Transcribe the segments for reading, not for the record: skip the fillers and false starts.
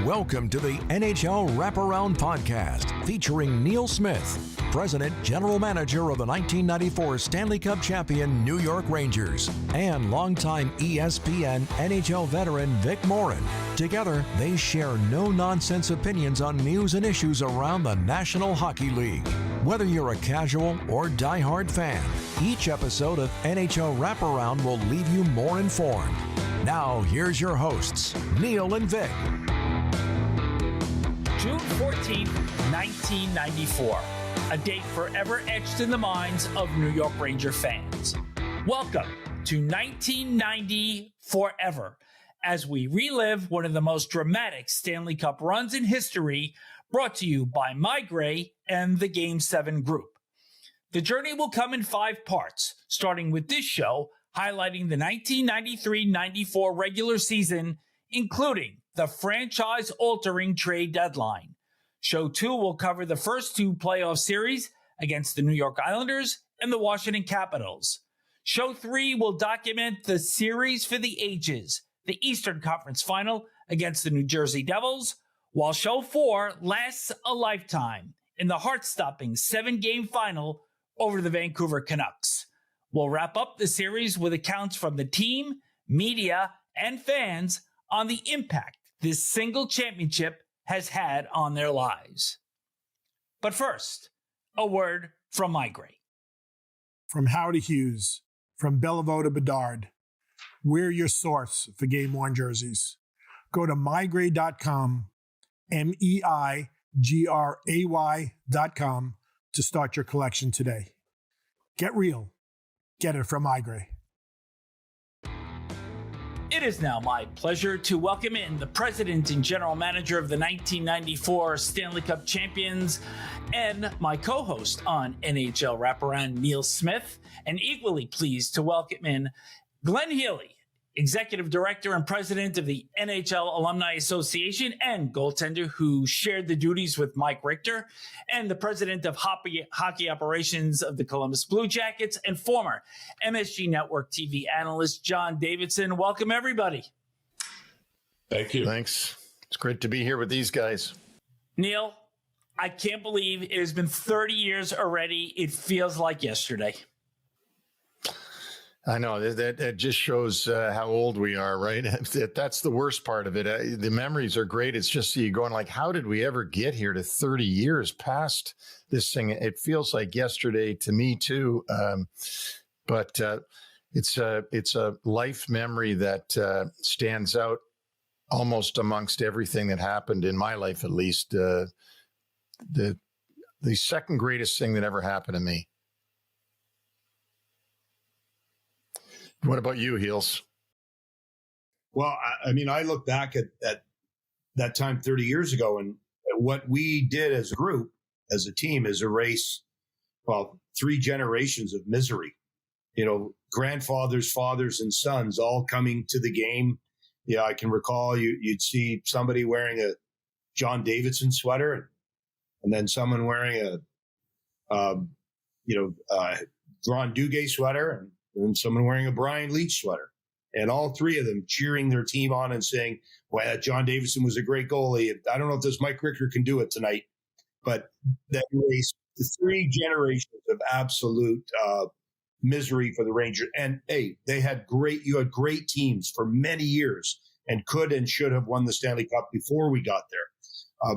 Welcome to the NHL Wraparound Podcast featuring Neil Smith, President General Manager of the 1994 Stanley Cup champion New York Rangers, and longtime ESPN NHL veteran Vic Morin. Together, they share no-nonsense opinions on news and issues around the National Hockey League. Whether you're a casual or diehard fan, each episode of NHL Wraparound will leave you more informed. Now, here's your hosts, Neil and Vic. June 14th, 1994, a date forever etched in the minds of New York Ranger fans. Welcome to 1990 forever, as we relive one of the most dramatic Stanley Cup runs in history, brought to you by My Gray and the Game 7 Group. The journey will come in 5 parts, starting with this show highlighting the 1993-94 regular season, including the franchise-altering trade deadline. Show 2 will cover the first 2 playoff series against the New York Islanders and the Washington Capitals. Show 3 will document the series for the ages, the Eastern Conference Final against the New Jersey Devils, while Show 4 lasts a lifetime in the heart-stopping 7-game final over the Vancouver Canucks. We'll wrap up the series with accounts from the team, media, and fans on the impact this single championship has had on their lives. But first, a word from My Gray. From Howe to Hughes, from Bellevue to Bedard, we're your source for game worn jerseys. Go to mygray.com, MEIGRAY.com to start your collection today. Get real. Get it from My Gray. It is now my pleasure to welcome in the president and general manager of the 1994 Stanley Cup champions and my co-host on NHL Wraparound, Neil Smith, and equally pleased to welcome in Glenn Healy, executive director and president of the NHL Alumni Association and goaltender who shared the duties with Mike Richter, and the president of hockey operations of the Columbus Blue Jackets and former MSG Network TV analyst John Davidson. Welcome, everybody. Thank you. Thanks. It's great to be here with these guys. Neil, I can't believe it has been 30 years already. It feels like yesterday. I know that just shows how old we are, right? That's the worst part of it. The memories are great. It's just you going like, how did we ever get here to 30 years past this thing? It feels like yesterday to me too. But it's a life memory that stands out almost amongst everything that happened in my life, at least. The second greatest thing that ever happened to me. What about you, Heels? Well, I mean, I look back at that time 30 years ago, and what we did as a group, as a team, is erase, 3 generations of misery. You know, grandfathers, fathers, and sons all coming to the game. Yeah, I can recall you'd see somebody wearing a John Davidson sweater, and then someone wearing a Ron Duguay sweater, and someone wearing a Brian Leetch sweater, and all 3 of them cheering their team on and saying, well, that John Davidson was a great goalie. I don't know if this Mike Richter can do it tonight, but that was the 3 generations of absolute misery for the Rangers. And hey, you had great teams for many years and could and should have won the Stanley Cup before we got there.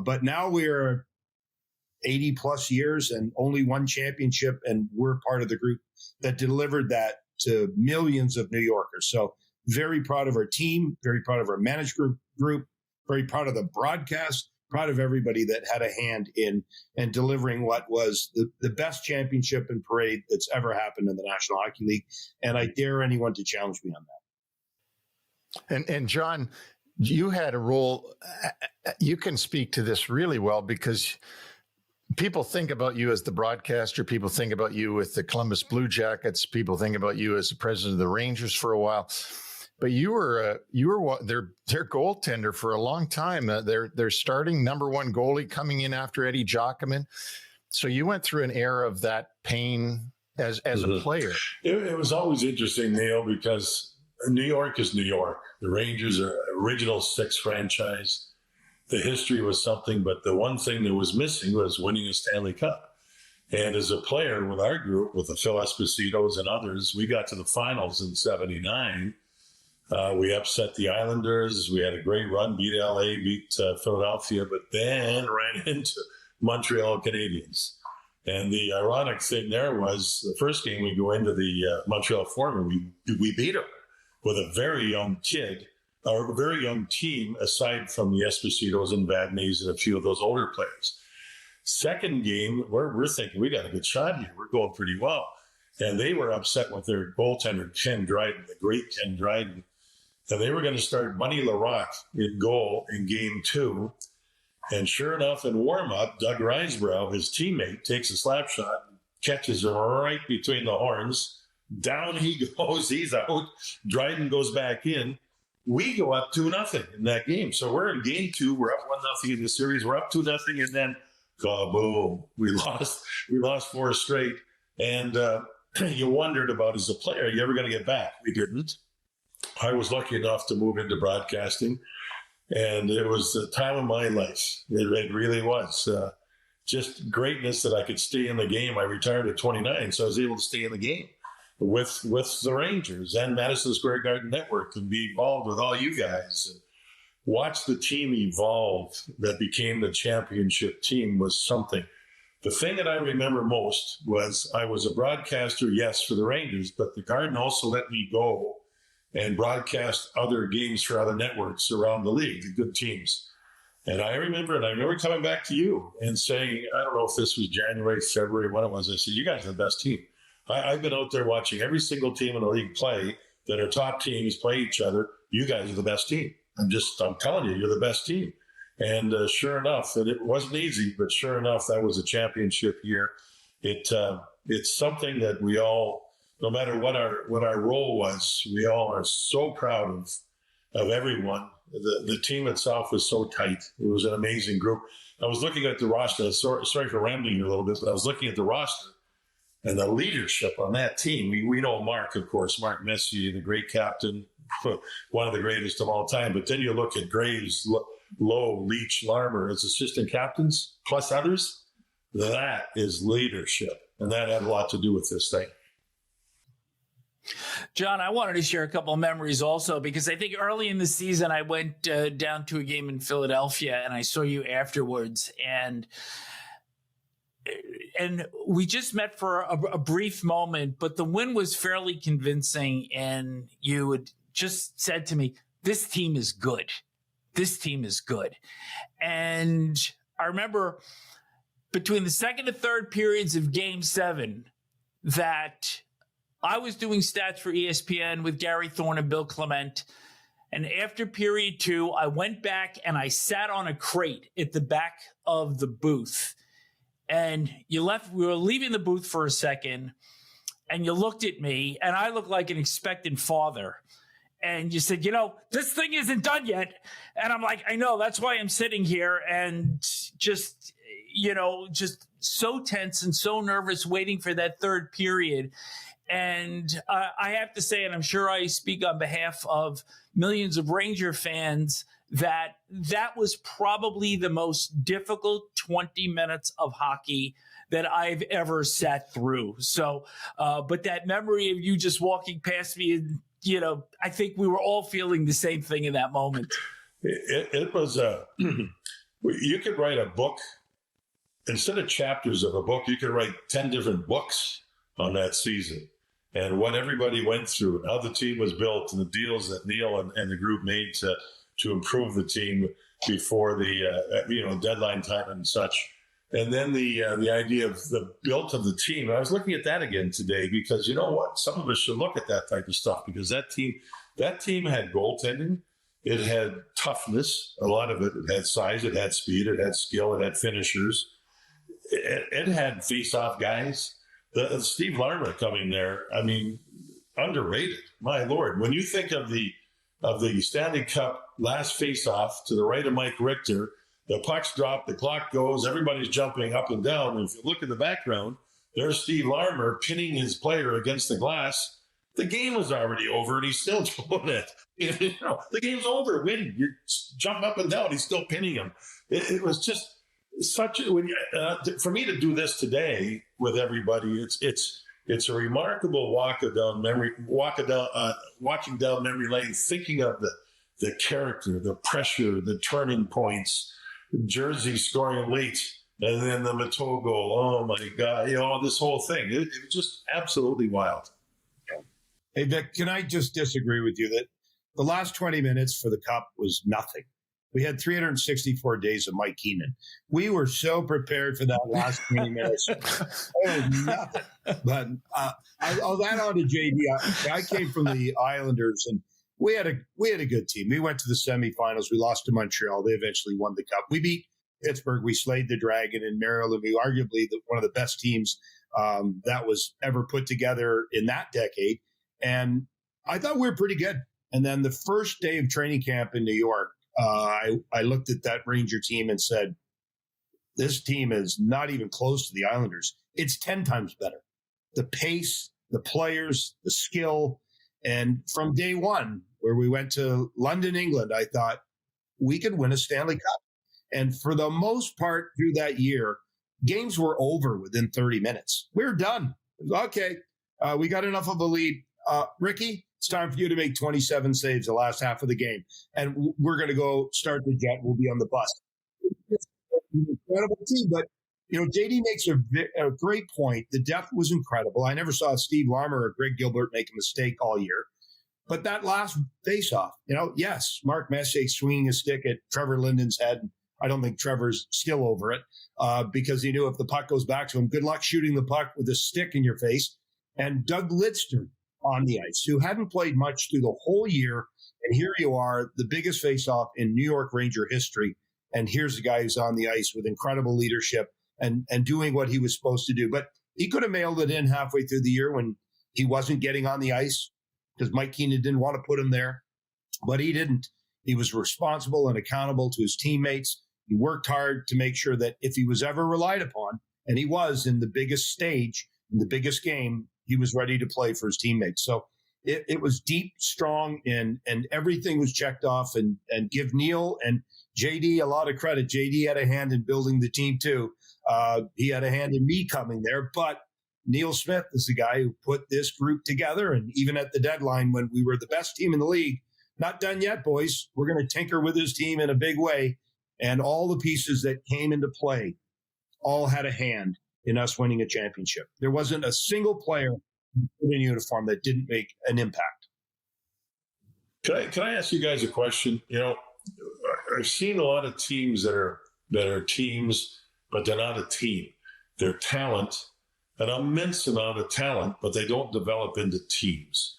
But now we're 80 plus years and only 1 championship, and we're part of the group that delivered that to millions of New Yorkers. So very proud of our team, very proud of our management group, very proud of the broadcast, proud of everybody that had a hand in and delivering what was the best championship and parade that's ever happened in the National Hockey League. And I dare anyone to challenge me on that. And John, you had a role. You can speak to this really well because people think about you as the broadcaster. People think about you with the Columbus Blue Jackets. People think about you as the president of the Rangers for a while. But you were their goaltender for a long time. Their starting number 1 goalie coming in after Eddie Jockeman. So you went through an era of that pain as a player. It was always interesting, Neil, because New York is New York. The Rangers are original 6 franchise. the history was something, but the one thing that was missing was winning a Stanley Cup. And as a player with our group, with the Phil Espositos and others, we got to the finals in 79. We upset the Islanders. We had a great run, beat LA, beat Philadelphia, but then ran into Montreal Canadiens. And the ironic thing there was the first game we go into the Montreal Forum, we beat them with a very young kid, or a very young team, aside from the Espositos and Vadnais and a few of those older players. Second game, we're thinking we got a good shot here. We're going pretty well. And they were upset with their goaltender, Ken Dryden, the great Ken Dryden. And they were going to start Bunny Larocque in goal in game 2. And sure enough, in warm-up, Doug Risebrough, his teammate, takes a slap shot, catches him right between the horns. Down he goes. He's out. Dryden goes back in. We go up 2-0 in that game. So we're in game 2. We're up 1-0 in the series. We're up 2-0, and then kaboom! We lost 4 straight. And you wondered about, as a player, are you ever going to get back? We didn't. I was lucky enough to move into broadcasting. And it was the time of my life. It really was. Just greatness that I could stay in the game. I retired at 29, so I was able to stay in the game with the Rangers and Madison Square Garden Network and be involved with all you guys. And watch the team evolve that became the championship team was something. The thing that I remember most was I was a broadcaster, yes, for the Rangers, but the Garden also let me go and broadcast other games for other networks around the league, the good teams. And I remember coming back to you and saying, I don't know if this was January, February, when it was, I said, you guys are the best team. I've been out there watching every single team in the league play that are top teams play each other. You guys are the best team. I'm telling you, you're the best team. And sure enough, and it wasn't easy, but sure enough, that was a championship year. It's something that we all, no matter what our role was, we all are so proud of everyone. The team itself was so tight. It was an amazing group. I was looking at the roster. Sorry for rambling here a little bit, but I was looking at the roster and the leadership on that team. We know Mark, of course, Mark Messier, the great captain, one of the greatest of all time. But then you look at Graves, Lowe, Leetch, Larmer as assistant captains, plus others. That is leadership, and that had a lot to do with this thing. John, I wanted to share a couple of memories also, because I think early in the season I went down to a game in Philadelphia and I saw you afterwards, and we just met for a brief moment, but the win was fairly convincing, and you had just said to me, this team is good. This team is good. And I remember between the second and third periods of Game 7 that I was doing stats for ESPN with Gary Thorne and Bill Clement. And after period 2, I went back and I sat on a crate at the back of the booth. And we were leaving the booth for a second, and you looked at me, and I looked like an expectant father. And you said, this thing isn't done yet. And I'm like, I know, that's why I'm sitting here, and just so tense and so nervous waiting for that third period. And I have to say, and I'm sure I speak on behalf of millions of Ranger fans, that was probably the most difficult 20 minutes of hockey that I've ever sat through. So, but that memory of you just walking past me, and, I think we were all feeling the same thing in that moment. It was, you could write a book, instead of chapters of a book, you could write 10 different books on that season. And what everybody went through, how the team was built, and the deals that Neil and the group made to improve the team before the deadline time and such. And then the idea of the build of the team. I was looking at that again today, because you know what? Some of us should look at that type of stuff, because that team had goaltending. It had toughness, a lot of it. It had size, it had speed, it had skill, it had finishers. It had face-off guys. Steve Larmer coming there, underrated. My Lord, when you think of the Stanley Cup last face-off to the right of Mike Richter, the puck's dropped, the clock goes, everybody's jumping up and down. And if you look in the background, there's Steve Larmer pinning his player against the glass. The game was already over, and he's still doing it. The game's over. Win. You jump up and down. He's still pinning him. It was just such. For me to do this today with everybody, it's a remarkable watching down memory lane, thinking of the character, the pressure, the turning points, Jersey scoring late, and then the Mateau goal. Oh my God! This whole thing. It was just absolutely wild. Hey, Vic, can I just disagree with you that the last 20 minutes for the Cup was nothing? We had 364 days of Mike Keenan. We were so prepared for that last 20 minutes. Nothing. But I'll add on to JD. I came from the Islanders, and we had a good team. We went to the semifinals. We lost to Montreal. They eventually won the Cup. We beat Pittsburgh. We slayed the Dragon in Maryland. We arguably one of the best teams that was ever put together in that decade. And I thought we were pretty good. And then the first day of training camp in New York, I looked at that Ranger team and said, this team is not even close to the Islanders. It's 10 times better. The pace, the players, the skill. And from day one, where we went to London, England, I thought we could win a Stanley Cup. And for the most part through that year, games were over within 30 minutes. We were done. Okay, we got enough of a lead. Ricky, it's time for you to make 27 saves the last half of the game. And we're going to go start the jet. We'll be on the bus. It's an incredible team. But, JD makes a great point. The depth was incredible. I never saw Steve Larmer or Greg Gilbert make a mistake all year. But that last face-off, yes, Mark Messier swinging a stick at Trevor Linden's head. I don't think Trevor's still over it because he knew if the puck goes back to him, good luck shooting the puck with a stick in your face. And Doug Lidstrom on the ice, who hadn't played much through the whole year. And here you are, the biggest face-off in New York Ranger history. And here's a guy who's on the ice with incredible leadership and doing what he was supposed to do. But he could have mailed it in halfway through the year when he wasn't getting on the ice because Mike Keenan didn't want to put him there. But he didn't. He was responsible and accountable to his teammates. He worked hard to make sure that if he was ever relied upon, and he was in the biggest stage, in the biggest game, he was ready to play for his teammates. So it was deep, strong, and everything was checked off. And give Neil and JD a lot of credit. JD had a hand in building the team too. He had a hand in me coming there. But Neil Smith is the guy who put this group together. And even at the deadline when we were the best team in the league, not done yet, boys. We're going to tinker with his team in a big way. And all the pieces that came into play all had a hand in us winning a championship. There wasn't a single player in uniform that didn't make an impact. Can I ask you guys a question? I've seen a lot of teams that are teams, but they're not a team. They're talent, an immense amount of talent, but they don't develop into teams.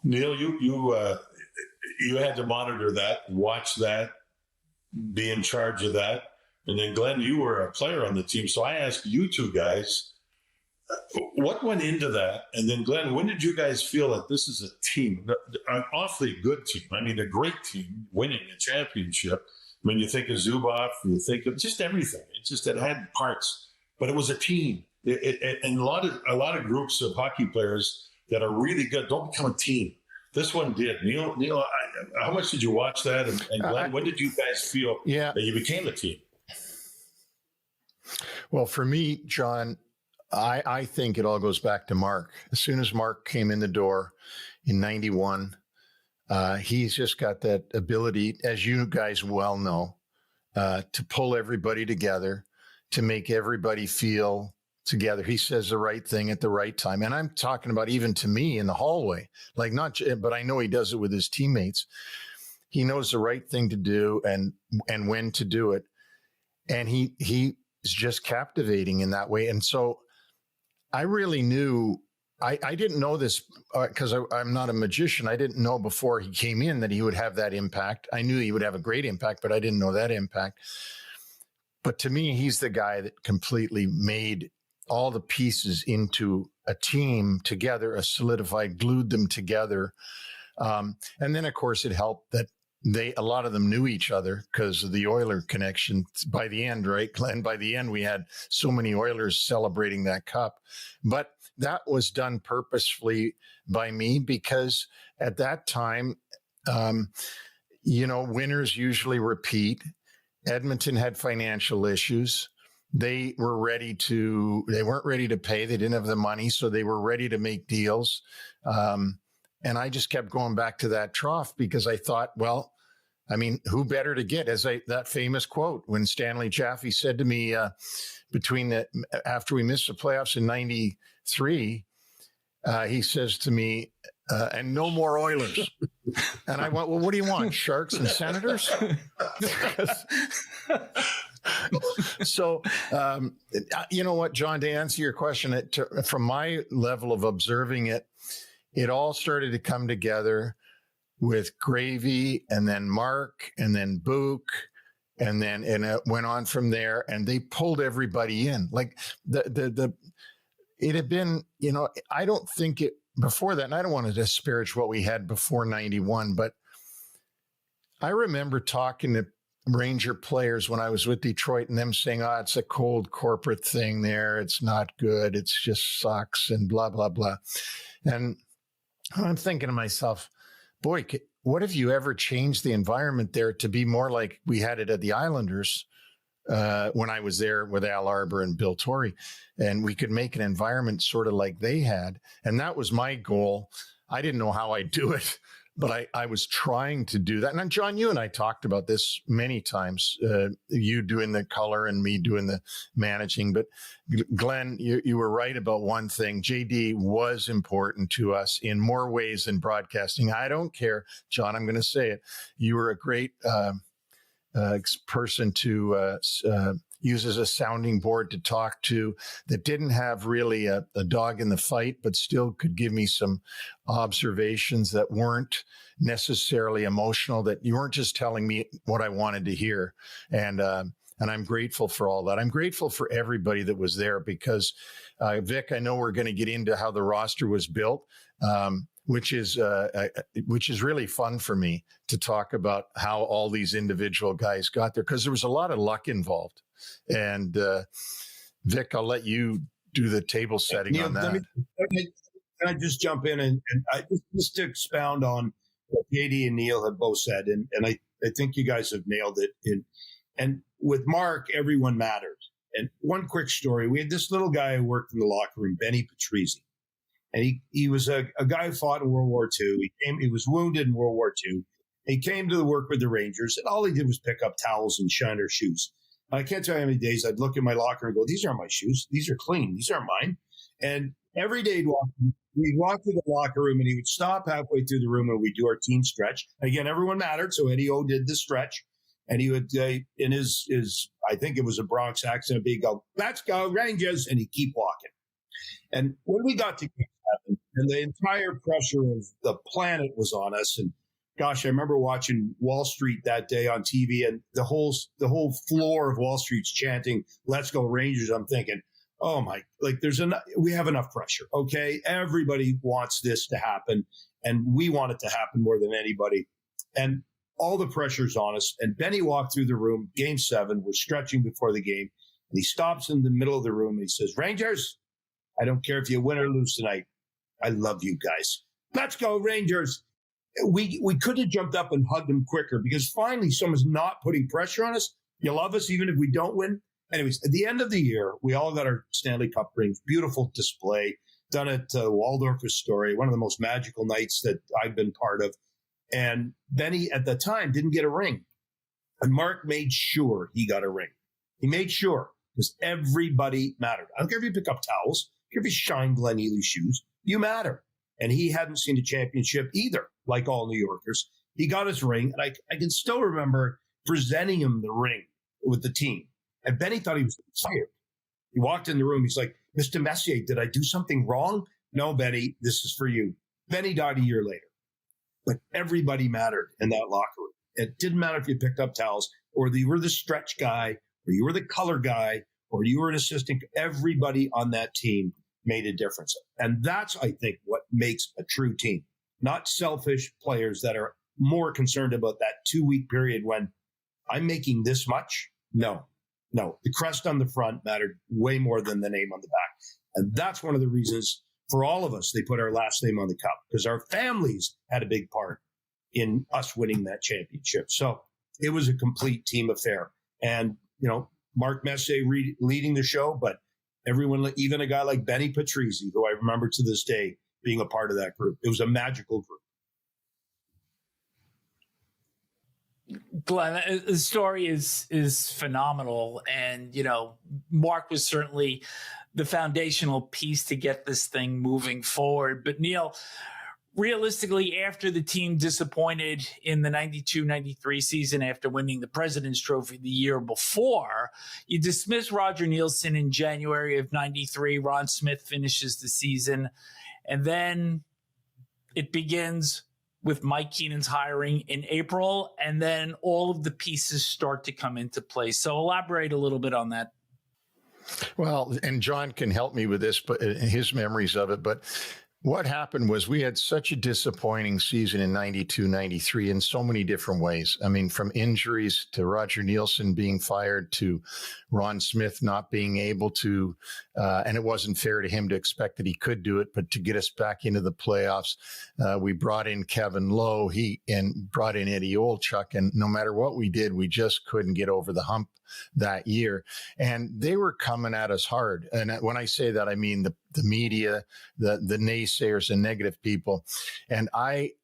Neil, you had to monitor that, watch that, be in charge of that. And then, Glenn, you were a player on the team. So I asked you two guys, what went into that? And then, Glenn, when did you guys feel that this is a team, an awfully good team? I mean, a great team winning a championship. When you think of Zubov, you think of just everything. It had parts, but it was a team. And a lot of groups of hockey players that are really good don't become a team. This one did. Neil, how much did you watch that? And Glenn, when did you guys feel that you became a team? Well, for me, John, I think it all goes back to Mark. As soon as Mark came in the door in 91, he's just got that ability, as you guys well know, to pull everybody together, to make everybody feel together. He says the right thing at the right time. And I'm talking about even to me in the hallway, but I know he does it with his teammates. He knows the right thing to do and when to do it. And he is just captivating in that way. And so I really knew, I didn't know this because I'm not a magician. I didn't know before he came in that he would have that impact. I knew he would have a great impact, but I didn't know that impact. But to me, he's the guy that completely made all the pieces into a team together, glued them together. And then, of course, it helped that a lot of them knew each other because of the Oiler connection by the end, right, Glenn? By the end, we had so many Oilers celebrating that cup. But that was done purposefully by me because at that time, winners usually repeat. Edmonton had financial issues. They weren't ready to pay. They didn't have the money, so they were ready to make deals. And I just kept going back to that trough because I thought, well, I mean, who better to get? That famous quote when Stanley Jaffe said to me after we missed the playoffs in '93, he says to me, and no more Oilers. And I went, well, what do you want? Sharks and Senators? So, you know what, John, to answer your question, from my level of observing it, it all started to come together with Gravy and then Mark and then Book. And it went on from there, and they pulled everybody in. Like it had been, I don't think it before that, and I don't want to disparage what we had before 91, but I remember talking to Ranger players when I was with Detroit and them saying, it's a cold corporate thing there. It's not good. It's just sucks and blah, blah, blah. And I'm thinking to myself, boy, what if you ever changed the environment there to be more like we had it at the Islanders when I was there with Al Arbour and Bill Torrey, and we could make an environment sort of like they had. And that was my goal. I didn't know how I'd do it, but I was trying to do that. And then, John, you and I talked about this many times, you doing the color and me doing the managing. But Glenn, you were right about one thing. JD was important to us in more ways than broadcasting. I don't care, John, I'm going to say it. You were a great person to use as a sounding board to talk to that didn't have really a dog in the fight, but still could give me some observations that weren't necessarily emotional, that you weren't just telling me what I wanted to hear. And I'm grateful for all that. I'm grateful for everybody that was there because, Vic, I know we're going to get into how the roster was built, which is really fun for me to talk about how all these individual guys got there, because there was a lot of luck involved. And Vic, I'll let you do the table setting Neil, on that. Can I just jump in and just to expound on what JD and Neil have both said, and I think you guys have nailed it. And with Mark, everyone mattered. And one quick story: we had this little guy who worked in the locker room, Benny Patrizzi. And he was a guy who fought in World War II. He was wounded in World War II. He came to work with the Rangers, and all he did was pick up towels and shiner shoes. I can't tell you how many days I'd look in my locker and go, these aren't my shoes. These are clean. These aren't mine. And every day we'd walk to the locker room, and he would stop halfway through the room, and we'd do our team stretch. Again, everyone mattered, so Eddie O did the stretch. And he would, in his I think it was a Bronx accent, he'd go, let's go, Rangers, and he'd keep walking. And when we got to Game 7, and the entire pressure of the planet was on us, and gosh, I remember watching Wall Street that day on TV, and the whole floor of Wall Street's chanting, let's go Rangers. I'm thinking, oh my, like we have enough pressure. Okay. Everybody wants this to happen, and we want it to happen more than anybody. And all the pressure's on us. And Benny walked through the room, Game 7, we're stretching before the game, and he stops in the middle of the room and he says, Rangers, I don't care if you win or lose tonight. I love you guys. Let's go Rangers. We could have jumped up and hugged him quicker, because finally someone's not putting pressure on us. You love us even if we don't win. Anyways, at the end of the year, we all got our Stanley Cup rings. Beautiful display done at Waldorf Astoria, one of the most magical nights that I've been part of. And Benny at the time didn't get a ring. And Mark made sure he got a ring. He made sure, because everybody mattered. I don't care if you pick up towels. I don't care if you shine Glenn Healy shoes. You matter. And he hadn't seen a championship either, like all New Yorkers. He got his ring, and I can still remember presenting him the ring with the team. And Benny thought he was fired. He walked in the room. He's like, Mr. Messier, did I do something wrong? No, Benny, this is for you. Benny died a year later. But everybody mattered in that locker room. It didn't matter if you picked up towels, or you were the stretch guy, or you were the color guy, or you were an assistant. Everybody on that team made a difference. And that's, I think, what makes a true team. Not selfish players that are more concerned about that 2-week period when I'm making this much. No. The crest on the front mattered way more than the name on the back. And that's one of the reasons for all of us, they put our last name on the cup, because our families had a big part in us winning that championship. So it was a complete team affair. And, Mark Messier leading the show, but everyone, even a guy like Benny Patrizzi, who I remember to this day being a part of that group. It was a magical group. Glenn, the story is phenomenal. And, Mark was certainly the foundational piece to get this thing moving forward. But Neil, realistically, after the team disappointed in the 92-93 season after winning the President's Trophy the year before, you dismiss Roger Neilson in January of 93. Ron Smith finishes the season. And then it begins with Mike Keenan's hiring in April, and then all of the pieces start to come into place. So elaborate a little bit on that. Well, and John can help me with this, but his memories of it. But what happened was we had such a disappointing season in 92-93 in so many different ways. I mean, from injuries to Roger Neilson being fired to Ron Smith not being able to, and it wasn't fair to him to expect that he could do it, but to get us back into the playoffs, we brought in Kevin Lowe, and brought in Eddie Olchuk, and no matter what we did, we just couldn't get over the hump that year. And they were coming at us hard. And when I say that, I mean the media, the naysayers and negative people. And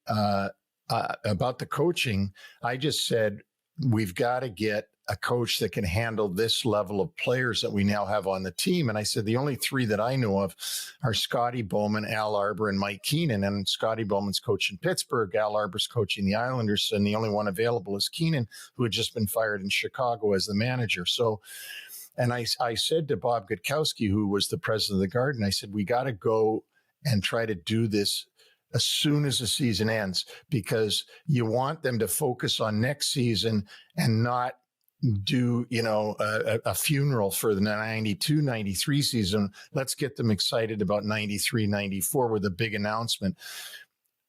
about the coaching, I just said, we've got to get a coach that can handle this level of players that we now have on the team. And I said, the only three that I know of are Scotty Bowman, Al Arbour, and Mike Keenan. And Scotty Bowman's coaching Pittsburgh, Al Arbour's coaching the Islanders, and the only one available is Keenan, who had just been fired in Chicago as the manager. So, and I said to Bob Gutkowski, who was the president of the Garden, I said, we got to go and try to do this as soon as the season ends, because you want them to focus on next season and not do, a funeral for the 92-93 season. Let's get them excited about 93-94 with a big announcement.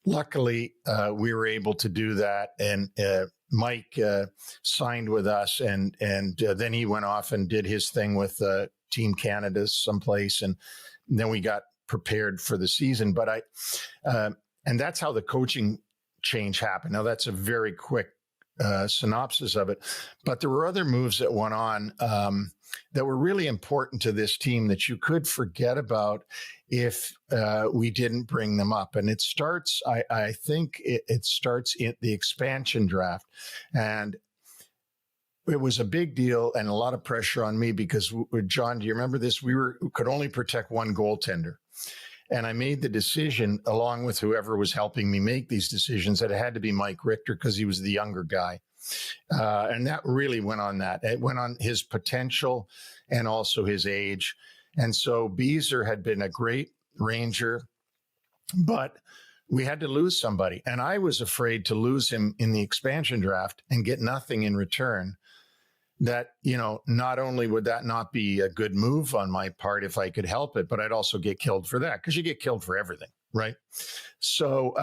Luckily, we were able to do that. And Mike signed with us, and then he went off and did his thing with Team Canada someplace. And then we got prepared for the season. But and that's how the coaching change happened. Now, that's a very quick synopsis of it, but there were other moves that went on that were really important to this team that you could forget about if we didn't bring them up. And it starts, I think it starts in the expansion draft. And it was a big deal and a lot of pressure on me because, John, do you remember this? We could only protect one goaltender. And I made the decision, along with whoever was helping me make these decisions, that it had to be Mike Richter because he was the younger guy. And that really went on that. It went on his potential and also his age. And so Beezer had been a great Ranger, but we had to lose somebody. And I was afraid to lose him in the expansion draft and get nothing in return. That, not only would that not be a good move on my part if I could help it, but I'd also get killed for that, because you get killed for everything, right? So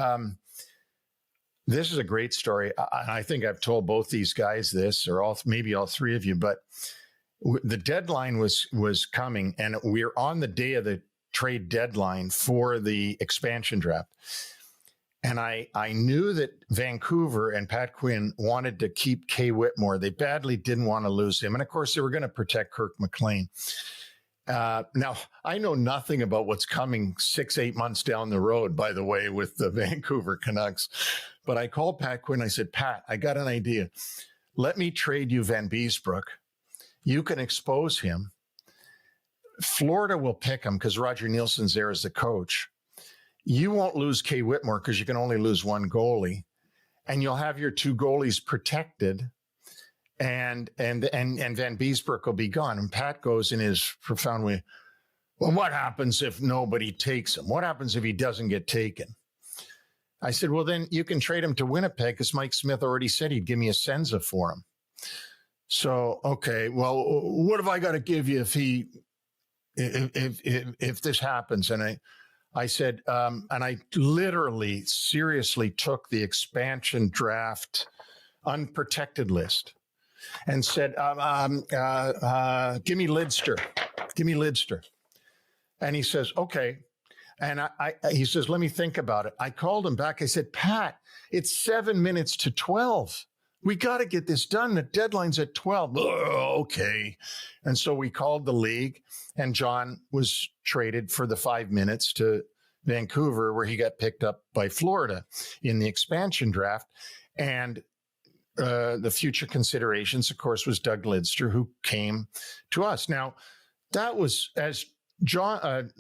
this is a great story. I think I've told both these guys this, or maybe all three of you, but the deadline was coming, and we're on the day of the trade deadline for the expansion draft. And I knew that Vancouver and Pat Quinn wanted to keep Kay Whitmore. They badly didn't want to lose him. And of course, they were going to protect Kirk McLean. Now, I know nothing about what's coming 6-8 months down the road, by the way, with the Vancouver Canucks. But I called Pat Quinn. I said, Pat, I got an idea. Let me trade you Vanbiesbrouck. You can expose him. Florida will pick him because Roger Neilson's there as the coach. You won't lose Kay Whitmore because you can only lose one goalie, and you'll have your two goalies protected, and Vanbiesbrouck will be gone. And Pat goes in his profound way, well, what happens if nobody takes him? What happens if he doesn't get taken? I said, well, then you can trade him to Winnipeg because Mike Smith already said he'd give me a Senza for him. So, okay, well, what have I got to give you if this happens? And I said, and I literally seriously took the expansion draft unprotected list and said, give me Lidster. Give me Lidster. And he says, okay. And he says, let me think about it. I called him back. I said, Pat, it's 7 minutes to 12. We got to get this done. The deadline's at 12. Oh, okay. And so we called the league, and John was traded for the 5 minutes to Vancouver, where he got picked up by Florida in the expansion draft. And the future considerations, of course, was Doug Lidster, who came to us. Now, that was, as John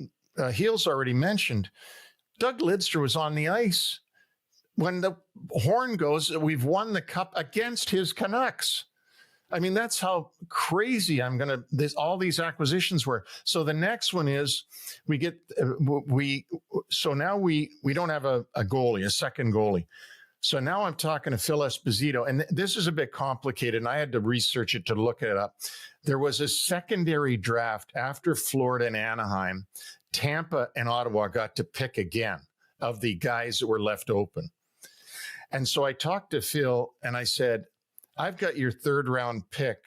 Heels already mentioned, Doug Lidster was on the ice when the horn goes, we've won the cup against his Canucks. I mean, that's how crazy all these acquisitions were. So the next one is so now we don't have a goalie, a second goalie. So now I'm talking to Phil Esposito, and this is a bit complicated, and I had to research it to look it up. There was a secondary draft after Florida and Anaheim. Tampa and Ottawa got to pick again of the guys that were left open. And so I talked to Phil, and I said, I've got your third round pick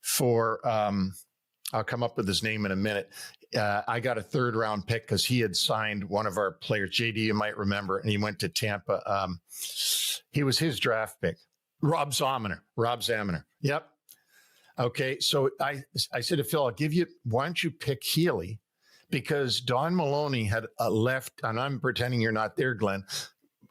for, I'll come up with his name in a minute. I got a third round pick because he had signed one of our players, JD, you might remember, and he went to Tampa. He was his draft pick, Rob Zaminer. Yep. Okay. So I said to Phil, why don't you pick Healy? Because Don Maloney had left, and I'm pretending you're not there, Glenn,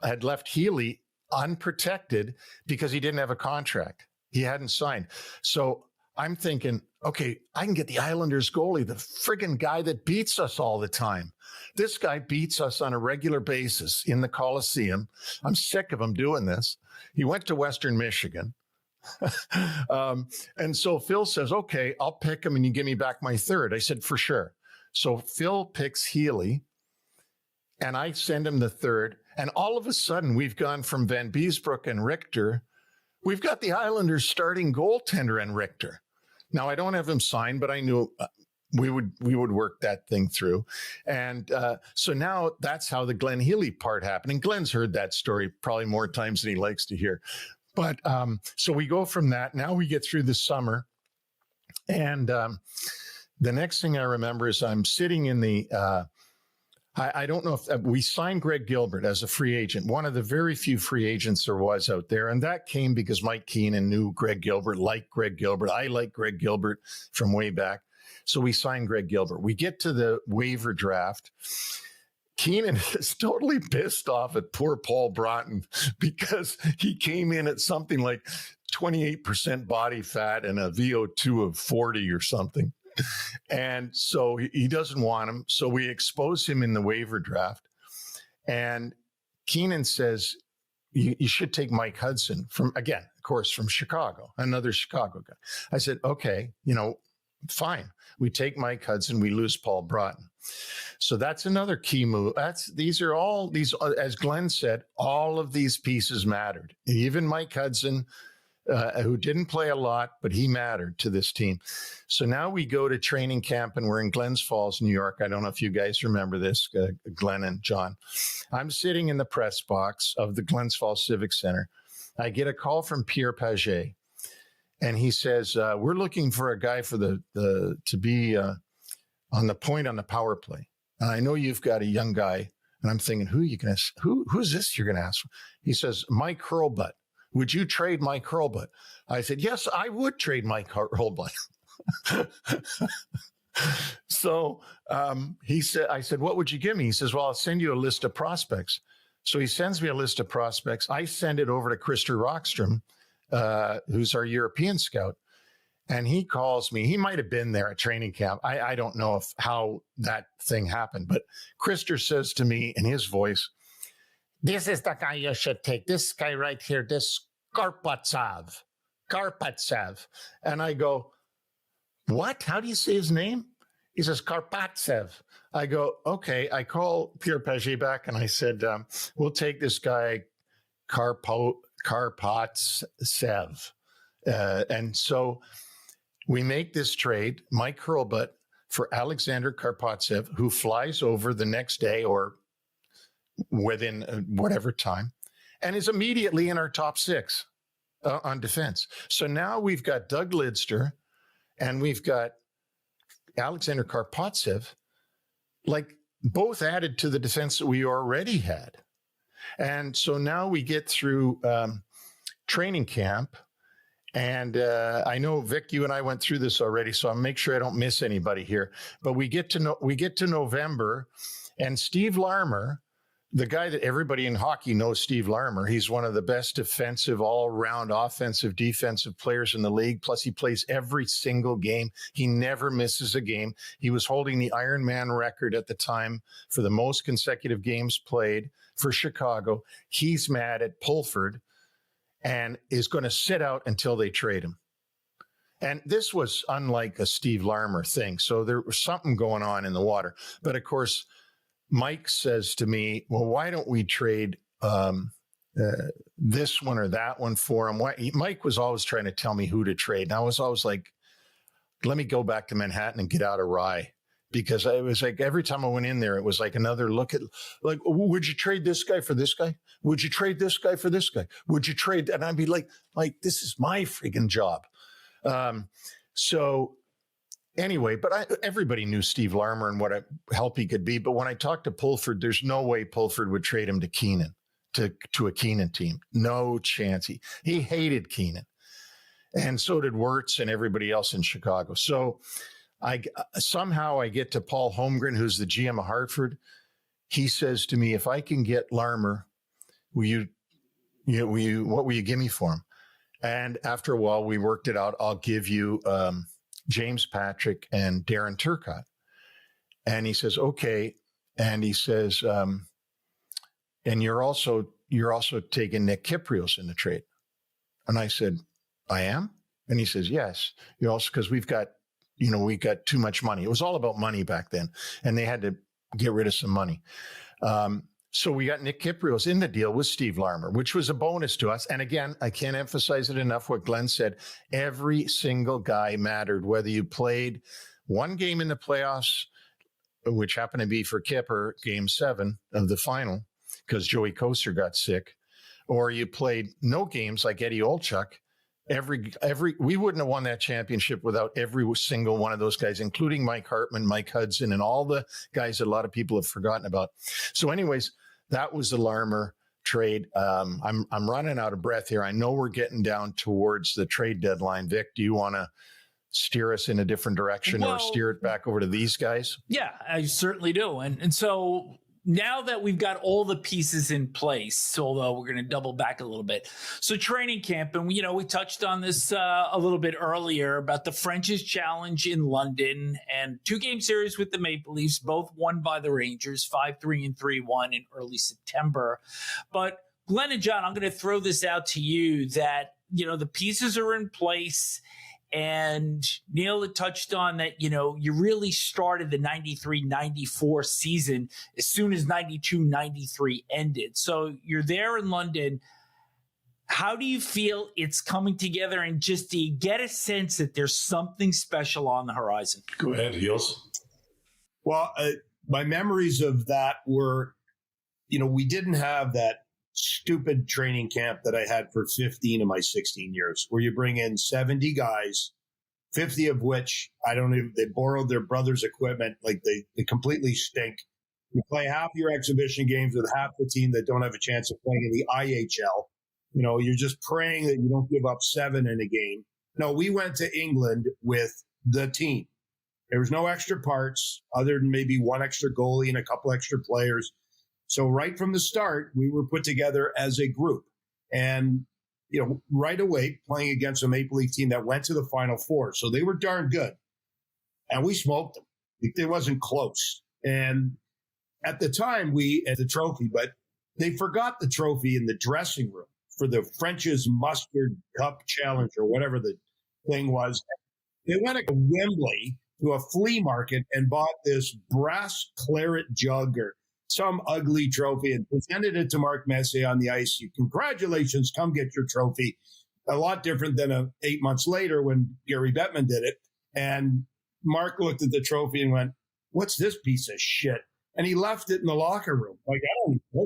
had left Healy unprotected because he didn't have a contract. He hadn't signed. So I'm thinking, okay, I can get the Islanders goalie, the friggin' guy that beats us all the time. This guy beats us on a regular basis in the Coliseum. I'm sick of him doing this. He went to Western Michigan. And so Phil says, okay, I'll pick him and you give me back my third. I said, for sure. So Phil picks Healy and I send him the third. And all of a sudden we've gone from Vanbiesbrouck and Richter. We've got the Islanders starting goaltender and Richter. Now, I don't have him signed, but I knew we would work that thing through. And so now that's how the Glenn Healy part happened. And Glenn's heard that story probably more times than he likes to hear. But so we go from that. Now we get through the summer. And the next thing I remember is I'm sitting in the I don't know if we signed Greg Gilbert as a free agent, one of the very few free agents there was out there. And that came because Mike Keenan knew Greg Gilbert, liked Greg Gilbert. I like Greg Gilbert from way back. So we signed Greg Gilbert. We get to the waiver draft. Keenan is totally pissed off at poor Paul Broten because he came in at something like 28% body fat and a VO2 of 40 or something. And so he doesn't want him. So we expose him in the waiver draft. And Keenan says, you should take Mike Hudson from Chicago, another Chicago guy. I said, okay, fine. We take Mike Hudson. We lose Paul Broten. So that's another key move. These are all, as Glenn said, all of these pieces mattered. Even Mike Hudson, who didn't play a lot, but he mattered to this team. So now we go to training camp and we're in Glens Falls, New York. I don't know if you guys remember this, Glenn and John. I'm sitting in the press box of the Glens Falls Civic Center. I get a call from Pierre Pagé, and he says, we're looking for a guy for to be on the point on the power play. And I know you've got a young guy, and I'm thinking, who's this you're going to ask for? He says, Mike Hurlbutt. Would you trade Mike Hurlbutt? I said, yes, I would trade Mike Hurlbutt. So I said, what would you give me? He says, well, I'll send you a list of prospects. So he sends me a list of prospects. I send it over to Krister Ström, who's our European scout. And he calls me. He might have been there at training camp. I don't know how that thing happened. But Krister says to me in his voice, this is the guy you should take. This guy right here, this Karpatsev. And I go, what? How do you say his name? He says, Karpatsev. I go, okay. I call Pierre Pagé back and I said, we'll take this guy, Karpatsev. And so we make this trade, Mike Hurlbutt for Alexander Karpatsev, who flies over the next day or within whatever time, and is immediately in our top six on defense. So now we've got Doug Lidster and we've got Alexander Karpatsev. like both added to the defense that we already had. And so now we get through training camp. And I know, Vic, you and I went through this already, so I'll make sure I don't miss anybody here. But we get to November, and Steve Larmer, the guy that everybody in hockey knows, Steve Larmer, he's one of the best defensive, all-around offensive, defensive players in the league. Plus, he plays every single game. He never misses a game. He was holding the Iron Man record at the time for the most consecutive games played for Chicago. He's mad at Pulford and is going to sit out until they trade him. And this was unlike a Steve Larmer thing. So there was something going on in the water. But of course, Mike says to me, well, why don't we trade this one or that one for him? Mike was always trying to tell me who to trade. And I was always like, let me go back to Manhattan and get out of Rye. Because it was like every time I went in there, it was like another look at, like, would you trade this guy for this guy? Would you trade this guy for this guy? Would you trade? And I'd be like, this is my freaking job. So anyway, but everybody knew Steve Larmer and what a help he could be. But when I talked to Pulford, there's no way Pulford would trade him to Keenan, to a Keenan team. No chance. He hated Keenan. And so did Wirtz and everybody else in Chicago. So somehow I get to Paul Holmgren, who's the GM of Hartford. He says to me, if I can get Larmer, what will you give me for him? And after a while, we worked it out. I'll give you James Patrick and Darren Turcotte. And he says, okay. And he says, and you're also taking Nick Kypreos in the trade. And I said, I am? And he says, yes. You also, because we got too much money. It was all about money back then, and they had to get rid of some money. So we got Nick Kypreos in the deal with Steve Larmer, which was a bonus to us. And again, I can't emphasize it enough what Glenn said. Every single guy mattered, whether you played one game in the playoffs, which happened to be for Kipper, game 7 of the final, because Joey Koster got sick, or you played no games like Eddie Olchuk. We wouldn't have won that championship without every single one of those guys, including Mike Hartman, Mike Hudson, and all the guys that a lot of people have forgotten about. So anyways, that was the Larmer trade. I'm running out of breath here. I know we're getting down towards the trade deadline. Vic, do you want to steer us in a different direction or steer it back over to these guys? Yeah, I certainly do. And so now that we've got all the pieces in place, although we're going to double back a little bit. So training camp, and we touched on this a little bit earlier about the French's Challenge in London and 2-game series with the Maple Leafs, both won by the Rangers, 5-3 and 3-1 in early September. But Glenn and John, I'm going to throw this out to you that, the pieces are in place. And Neil had touched on that, you really started the 93-94 season as soon as 92-93 ended. So you're there in London. How do you feel it's coming together? And just do you get a sense that there's something special on the horizon? Go ahead, Heels. Well, my memories of that were, we didn't have that stupid training camp that I had for 15 of my 16 years, where you bring in 70 guys, 50 of which they borrowed their brother's equipment, like they completely stink. You play half your exhibition games with half the team that don't have a chance of playing in the IHL. You're just praying that you don't give up 7 in a game. No, we went to England with the team. There was no extra parts other than maybe one extra goalie and a couple extra players. So right from the start, we were put together as a group, and, right away playing against a Maple Leaf team that went to the Final Four. So they were darn good, and we smoked them. It wasn't close. And at the time we had the trophy, but they forgot the trophy in the dressing room for the French's Mustard Cup Challenge or whatever the thing was. They went to Wembley to a flea market and bought this brass claret jug or some ugly trophy and presented it to Mark Messier on the ice. Congratulations, come get your trophy. A lot different than 8 months later when Gary Bettman did it. And Mark looked at the trophy and went, what's this piece of shit? And he left it in the locker room. Like, I don't know.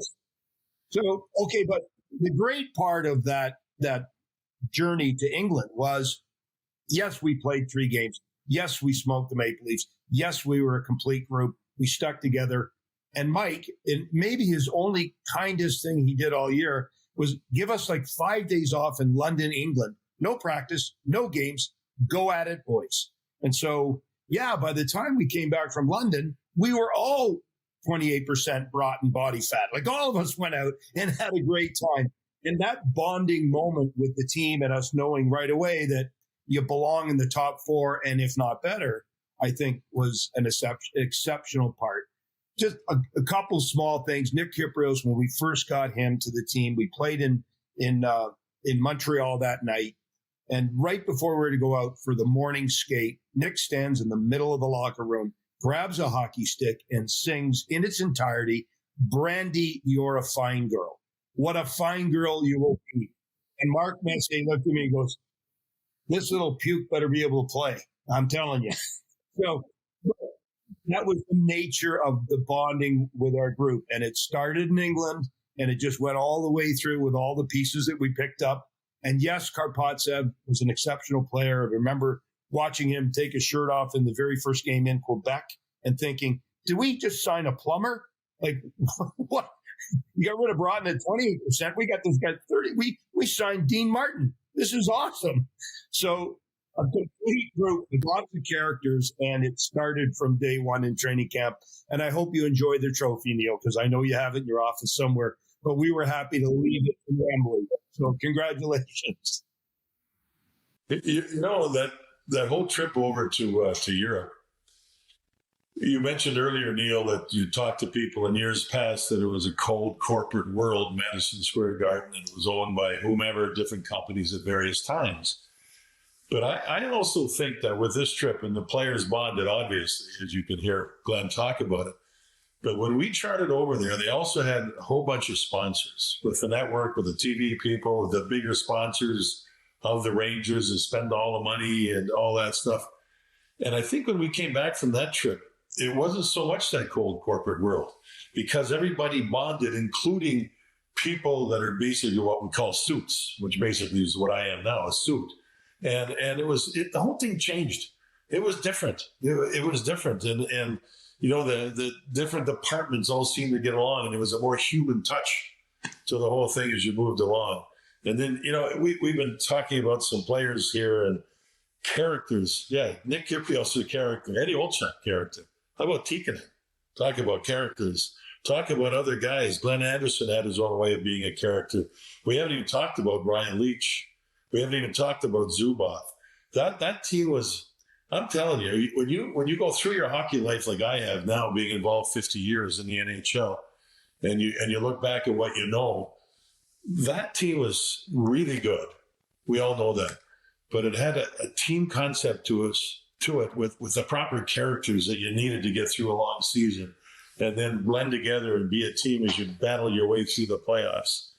So, okay, but the great part of that journey to England was, yes, we played 3 games. Yes, we smoked the Maple Leafs. Yes, we were a complete group. We stuck together. And Mike, and maybe his only kindest thing he did all year was give us like 5 days off in London, England. No practice, no games. Go at it, boys. And so, yeah, by the time we came back from London, we were all 28% Broten body fat. Like all of us went out and had a great time. And that bonding moment with the team and us knowing right away that you belong in the top four, and if not better, I think was an exceptional part. Just a couple small things. Nick Kypreos, when we first got him to the team, we played in Montreal that night. And right before we were to go out for the morning skate, Nick stands in the middle of the locker room, grabs a hockey stick, and sings in its entirety, "Brandy, you're a fine girl. What a fine girl you will be." And Mark Messier looked at me and goes, "This little puke better be able to play. I'm telling you." So that was the nature of the bonding with our group. And it started in England, and it just went all the way through with all the pieces that we picked up. And yes, Karpatsev was an exceptional player. I remember watching him take his shirt off in the very first game in Quebec and thinking, did we just sign a plumber? Like, what? You got rid of Broten at 28%. We got this guy at 30. We signed Dean Martin. This is awesome. So a complete group with lots of characters, and it started from day one in training camp. And I hope you enjoy the trophy, Neil, because I know you have it in your office somewhere. But we were happy to leave it in Wembley. So congratulations. You know, that whole trip over to Europe, you mentioned earlier, Neil, that you talked to people in years past that it was a cold corporate world, Madison Square Garden, and it was owned by whomever, different companies at various times. But I also think that with this trip, and the players bonded, obviously, as you can hear Glenn talk about it, but when we charted over there, they also had a whole bunch of sponsors with the network, with the TV people, with the bigger sponsors of the Rangers that spend all the money and all that stuff. And I think when we came back from that trip, it wasn't so much that cold corporate world because everybody bonded, including people that are basically what we call suits, which basically is what I am now, a suit. And the whole thing changed. It was different. It was different. And you know, the different departments all seemed to get along, and it was a more human touch to the whole thing as you moved along. And then, you know, we've been talking about some players here and characters. Yeah, Nick Kypreos is a character. Eddie Olczyk, character. How about Tikkanen? Talk about characters. Talk about other guys. Glenn Anderson had his own way of being a character. We haven't even talked about Brian Leetch. We haven't even talked about Zubov. That team was, I'm telling you, when you go through your hockey life like I have now, being involved 50 years in the NHL, and you look back at what you know, that team was really good. We all know that. But it had a team concept to it with the proper characters that you needed to get through a long season and then blend together and be a team as you battle your way through the playoffs.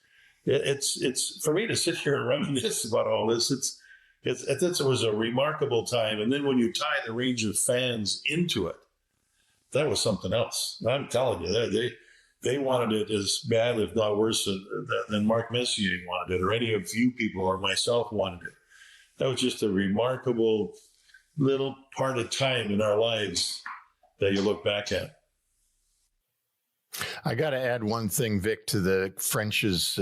It's for me to sit here and reminisce about all this. It was a remarkable time. And then when you tie the Rangers fans into it, that was something else. I'm telling you, they wanted it as bad, if not worse, than Mark Messier wanted it, or any of you people or myself wanted it. That was just a remarkable little part of time in our lives that you look back at. I got to add one thing, Vic, to the French's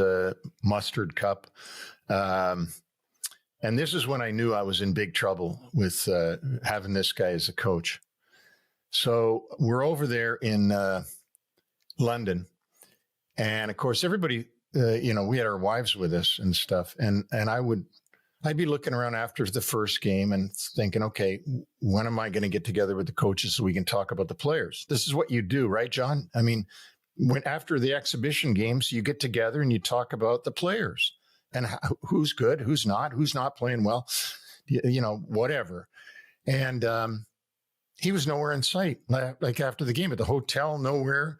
mustard cup. And this is when I knew I was in big trouble with having this guy as a coach. So we're over there in London. And of course, everybody, we had our wives with us and stuff. And I'd be looking around after the first game and thinking, okay, when am I going to get together with the coaches so we can talk about the players? This is what you do, right, John? I mean, after the exhibition games, you get together and you talk about the players and who's good, who's not playing well, whatever. And he was nowhere in sight. Like after the game at the hotel, nowhere.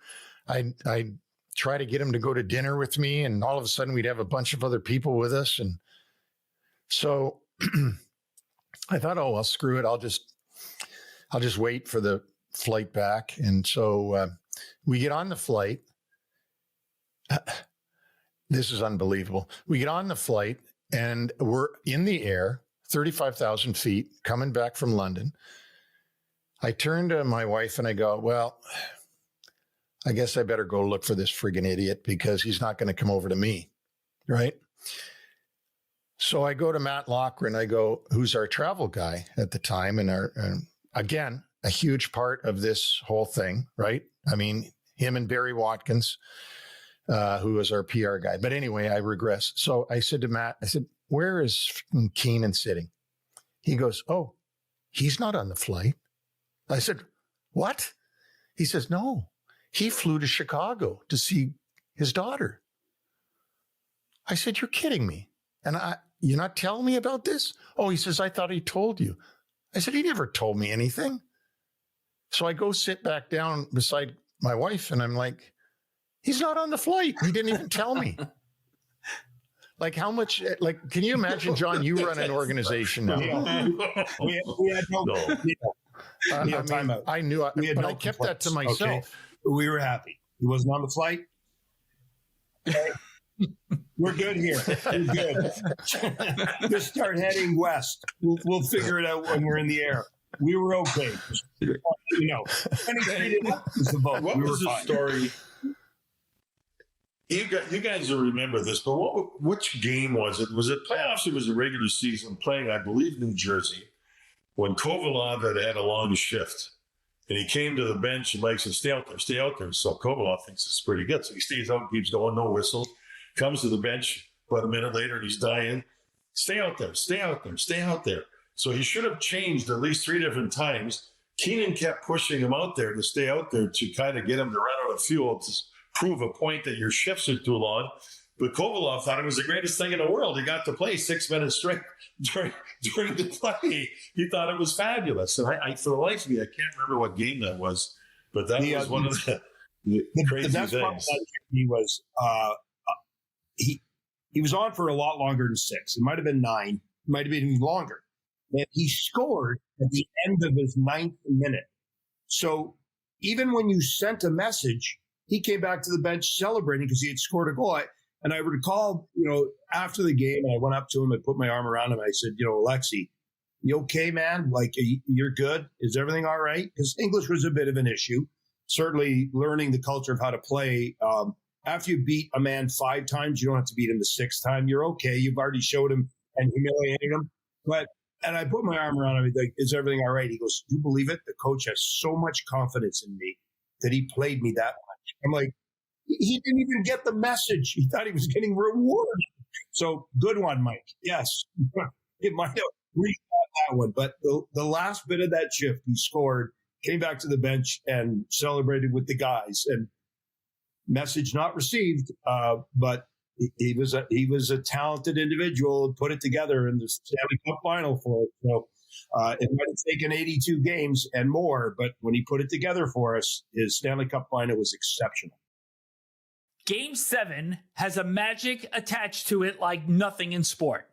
I try to get him to go to dinner with me, and all of a sudden we'd have a bunch of other people with us. And so I thought, oh, well, screw it. I'll just wait for the flight back. And so we get on the flight. This is unbelievable. We get on the flight and we're in the air, 35,000 feet, coming back from London. I turned to my wife and I go, well, I guess I better go look for this friggin' idiot because he's not going to come over to me. Right. So I go to Matt Loughran. I go, who's our travel guy at the time. And again, a huge part of this whole thing. Right. I mean, him and Barry Watkins, who was our PR guy. But anyway, I regress. So I said to Matt, I said, where is Keenan sitting? He goes, oh, he's not on the flight. I said, what? He says, no, he flew to Chicago to see his daughter. I said, you're kidding me. And you're not telling me about this? Oh, he says, I thought he told you. I said, he never told me anything. So I go sit back down beside my wife and I'm like, he's not on the flight. He didn't even tell me. Like how much, like, can you imagine, John, you run an organization now. We had no timeout. I knew, but I kept that to myself. Okay. We were happy. He wasn't on the flight. Okay. We're good here. We're good. Just start heading west. We'll figure it out when we're in the air. We were okay. You know, what was the story? You guys will remember this, but which game was it? Was it playoffs or was it regular season playing, I believe, New Jersey, when Kovalov had a long shift? And he came to the bench and Mike said, stay out there. So Kovalov thinks it's pretty good. So he stays out, keeps going, no whistles. Comes to the bench about a minute later and he's dying. Stay out there. So he should have changed at least 3 different times. Keenan kept pushing him out there to stay out there to kind of get him to run out of fuel to prove a point that your shifts are too long. But Kovalov thought it was the greatest thing in the world. He got to play 6 minutes straight during the play. He thought it was fabulous. And I for the life of me, I can't remember what game that was. But that was one of the crazy the best things. Part of that, he was he was on for a lot longer than 6. It might have been 9. It might have been even longer. And he scored at the end of his 9th minute. So even when you sent a message, he came back to the bench celebrating because he had scored a goal. And I recall, after the game, I went up to him and put my arm around him. I said, Alexi, you okay, man? Like, you're good? Is everything all right? Because English was a bit of an issue. Certainly learning the culture of how to play. After you beat a man 5 times, you don't have to beat him the 6th time. You're okay. You've already showed him and humiliated him. And I put my arm around him. He's like, is everything all right? He goes, do you believe it? The coach has so much confidence in me that he played me that much. I'm like, he didn't even get the message. He thought he was getting rewarded. So good one, Mike. Yes. It might have rethought that one. But the last bit of that shift, he scored, came back to the bench and celebrated with the guys. And message not received, but he was a talented individual, put it together in the Stanley Cup final for it. So it might have taken 82 games and more, but when he put it together for us, his Stanley Cup final was exceptional. Game 7 has a magic attached to it like nothing in sport.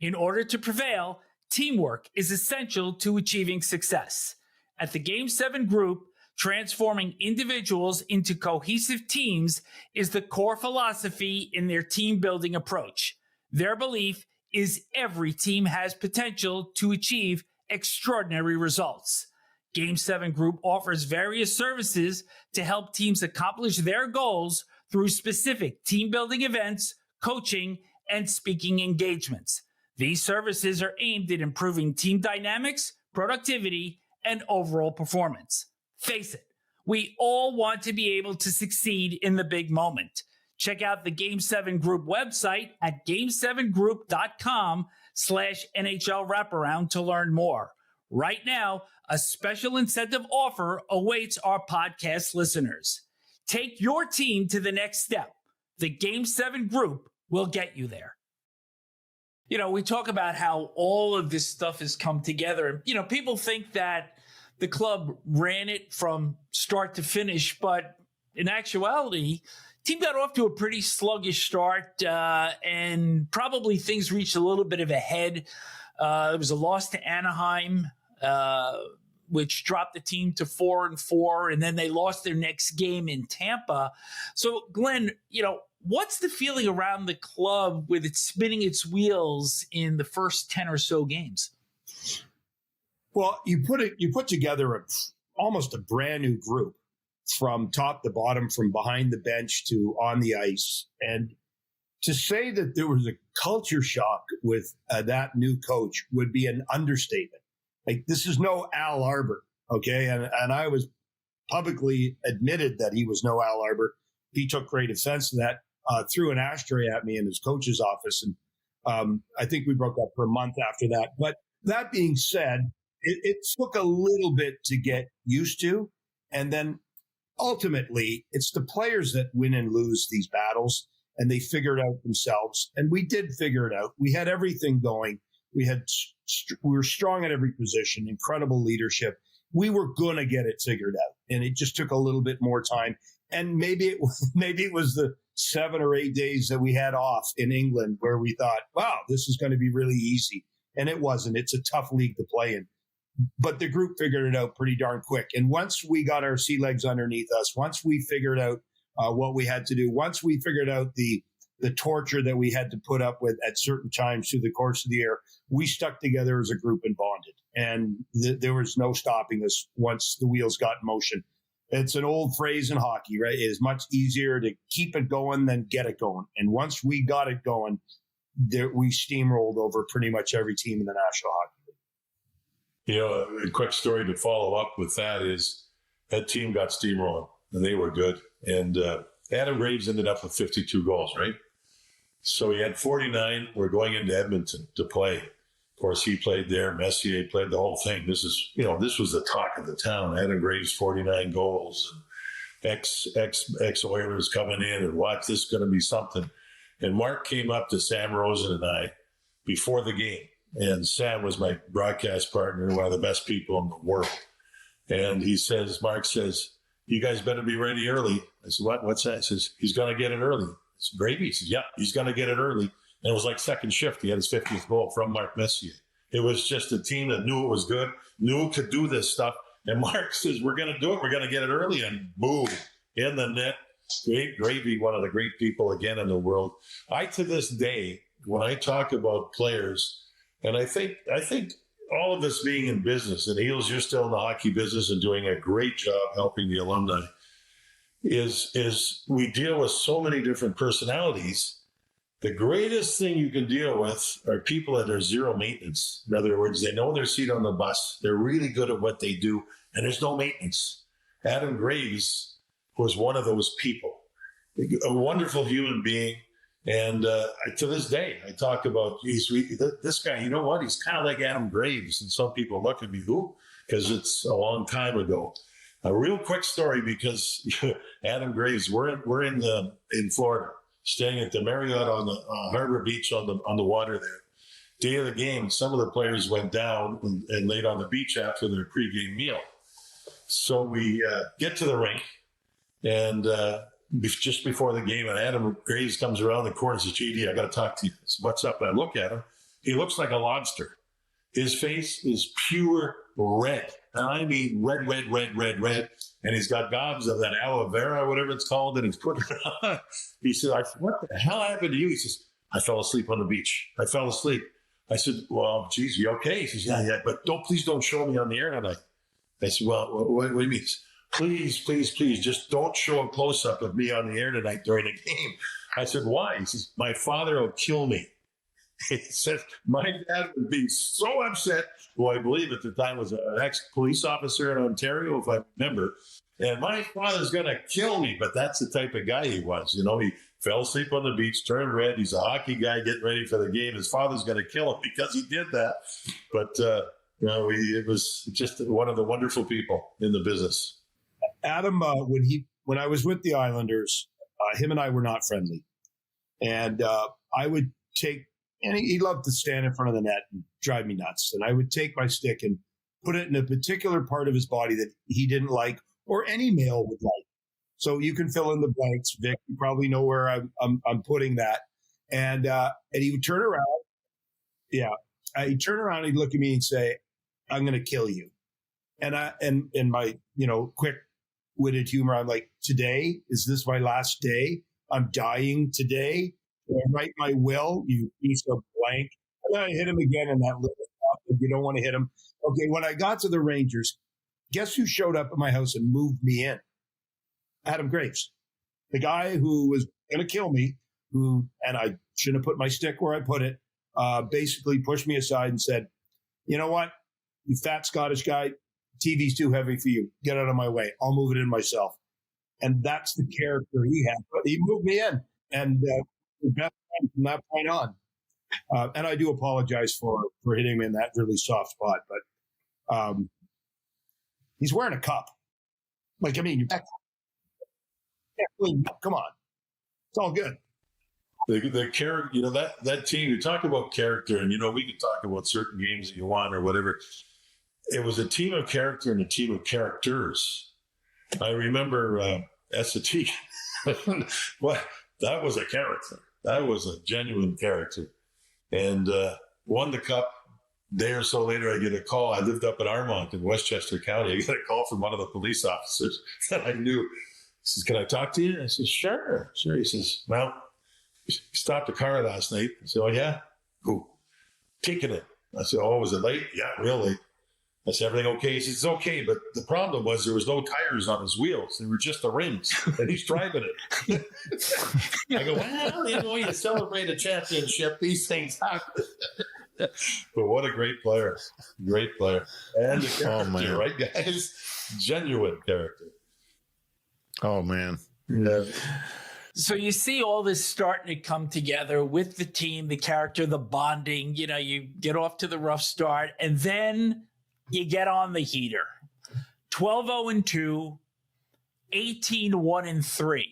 In order to prevail, teamwork is essential to achieving success. At the Game 7 group, transforming individuals into cohesive teams is the core philosophy in their team building approach. Their belief is every team has potential to achieve extraordinary results. Game 7 group offers various services to help teams accomplish their goals through specific team building events, coaching, and speaking engagements. These services are aimed at improving team dynamics, productivity, and overall performance. Face it, we all want to be able to succeed in the big moment. Check out the Game 7 Group website at game7group.com/NHL wraparound to learn more. Right now, a special incentive offer awaits our podcast listeners. Take your team to the next step. The Game 7 Group will get you there. We talk about how all of this stuff has come together. People think that the club ran it from start to finish, but in actuality, team got off to a pretty sluggish start, and probably things reached a little bit of a head. There was a loss to Anaheim, which dropped the team to 4-4, and then they lost their next game in Tampa. So, Glenn, what's the feeling around the club with it spinning its wheels in the first 10 or so games? Well, you put together almost a brand new group from top to bottom, from behind the bench to on the ice. And to say that there was a culture shock with that new coach would be an understatement. Like, this is no Al Arbor, okay? And I was publicly admitted that he was no Al Arbor. He took great offense to that, threw an ashtray at me in his coach's office. And I think we broke up for a month after that. But that being said, it took a little bit to get used to. And then ultimately, it's the players that win and lose these battles, and they figure it out themselves. And we did figure it out. We had everything going. We were strong at every position, incredible leadership. We were going to get it figured out. And it just took a little bit more time. And maybe it was the 7 or 8 days that we had off in England where we thought, wow, this is going to be really easy. And it wasn't. It's a tough league to play in. But the group figured it out pretty darn quick. And once we got our sea legs underneath us, once we figured out what we had to do, once we figured out the torture that we had to put up with at certain times through the course of the year, we stuck together as a group and bonded. And there was no stopping us once the wheels got in motion. It's an old phrase in hockey, right? It is much easier to keep it going than get it going. And once we got it going, we steamrolled over pretty much every team in the National Hockey League. You know, a quick story to follow up with that is that team got steamrolling, and they were good. And Adam Graves ended up with 52 goals, right? So he had 49. We're going into Edmonton to play. Of course, he played there. Messier played the whole thing. This was the talk of the town. Adam Graves, 49 goals. Ex-Oilers coming in, and watch, this is going to be something. And Mark came up to Sam Rosen and I before the game. And Sam was my broadcast partner, one of the best people in the world. And Mark says, you guys better be ready early. I said, what's that? He says, he's going to get it early. I said, Gravy? He says, yeah, he's going to get it early. And it was like second shift. He had his 50th goal from Mark Messier. It was just a team that knew it was good, knew it could do this stuff. And Mark says, we're going to do it. We're going to get it early. And boom, in the net. Gravy, one of the great people again in the world. To this day, when I talk about players, and I think all of us being in business, and Eels, you're still in the hockey business and doing a great job helping the alumni, is we deal with so many different personalities. The greatest thing you can deal with are people that are zero maintenance. In other words, they know their seat on the bus. They're really good at what they do, and there's no maintenance. Adam Graves was one of those people, a wonderful human being. And to this day, I talk about, this guy, you know what? He's kind of like Adam Graves. And some people look at me, who? Because it's a long time ago. A real quick story, because Adam Graves, we're in Florida, staying at the Marriott on the Harbor Beach on the water there. Day of the game, some of the players went down and laid on the beach after their pregame meal. So we get to the rink, and just before the game, and Adam Graves comes around the corner and says, JD, I got to talk to you. I said, what's up? And I look at him. He looks like a lobster. His face is pure red. And I mean red. And he's got gobs of that aloe vera, whatever it's called, and he's putting it on. He said, what the hell happened to you? He says, I fell asleep on the beach. I fell asleep. I said, well, geez, you okay? He says, yeah, but please don't show me on the air tonight. I said, well, what do you mean? Please, just don't show a close-up of me on the air tonight during the game. I said, why? He says, my father will kill me. He said, my dad would be so upset, who I believe at the time was an ex-police officer in Ontario, if I remember. And my father's going to kill me. But that's the type of guy he was. You know, he fell asleep on the beach, turned red. He's a hockey guy getting ready for the game. His father's going to kill him because he did that. But, it was just one of the wonderful people in the business. Adam, when I was with the Islanders, him and I were not friendly. And I would and he loved to stand in front of the net and drive me nuts. And I would take my stick and put it in a particular part of his body that he didn't like, or any male would like. So you can fill in the blanks, Vic. You probably know where I'm putting that. And he would turn around. Yeah. He'd turn around, he'd look at me and say, I'm going to kill you. And in my, quick-witted humor, I'm like, today? Is this my last day? I'm dying today. I write my will, you piece of blank. And then I hit him again in that little spot You don't want to hit him. Okay, when I got to the Rangers, guess who showed up at my house and moved me in? Adam Graves, the guy who was going to kill me, and I shouldn't have put my stick where I put it, basically pushed me aside and said, you know what, you fat Scottish guy, TV's too heavy for you. Get out of my way. I'll move it in myself. And that's the character he had. But he moved me in, and the best friend from that point on. And I do apologize for hitting him in that really soft spot, but he's wearing a cup. Like, I mean, come on. It's all good. The character, you know, that team, you talk about character, and, you know, we could talk about certain games that you won or whatever. It was a team of character and a team of characters. I remember Esa Tikkanen. Well, that was a character. That was a genuine character. And won the cup. Day or so later, I get a call. I lived up in Armonte in Westchester County. I got a call from one of the police officers that I knew. He says, "Can I talk to you?" I said, Sure. He says, "Well, you stopped a car last night." I said, "Oh, yeah? Who?" "Tikkanen." I said, "Oh, was it late?" "Yeah, real late." I said, "Everything okay?" He said, "It's okay, but the problem was there was no tires on his wheels. They were just the rims, and he's driving it." I go, "Well, you know, you celebrate a championship, these things happen." But what a great player. Great player. And the character, right, guys? Genuine character. Oh, man. Yeah. So you see all this starting to come together with the team, the character, the bonding. You know, you get off to the rough start, and then you get on the heater. 12-0-2, 18-1-3.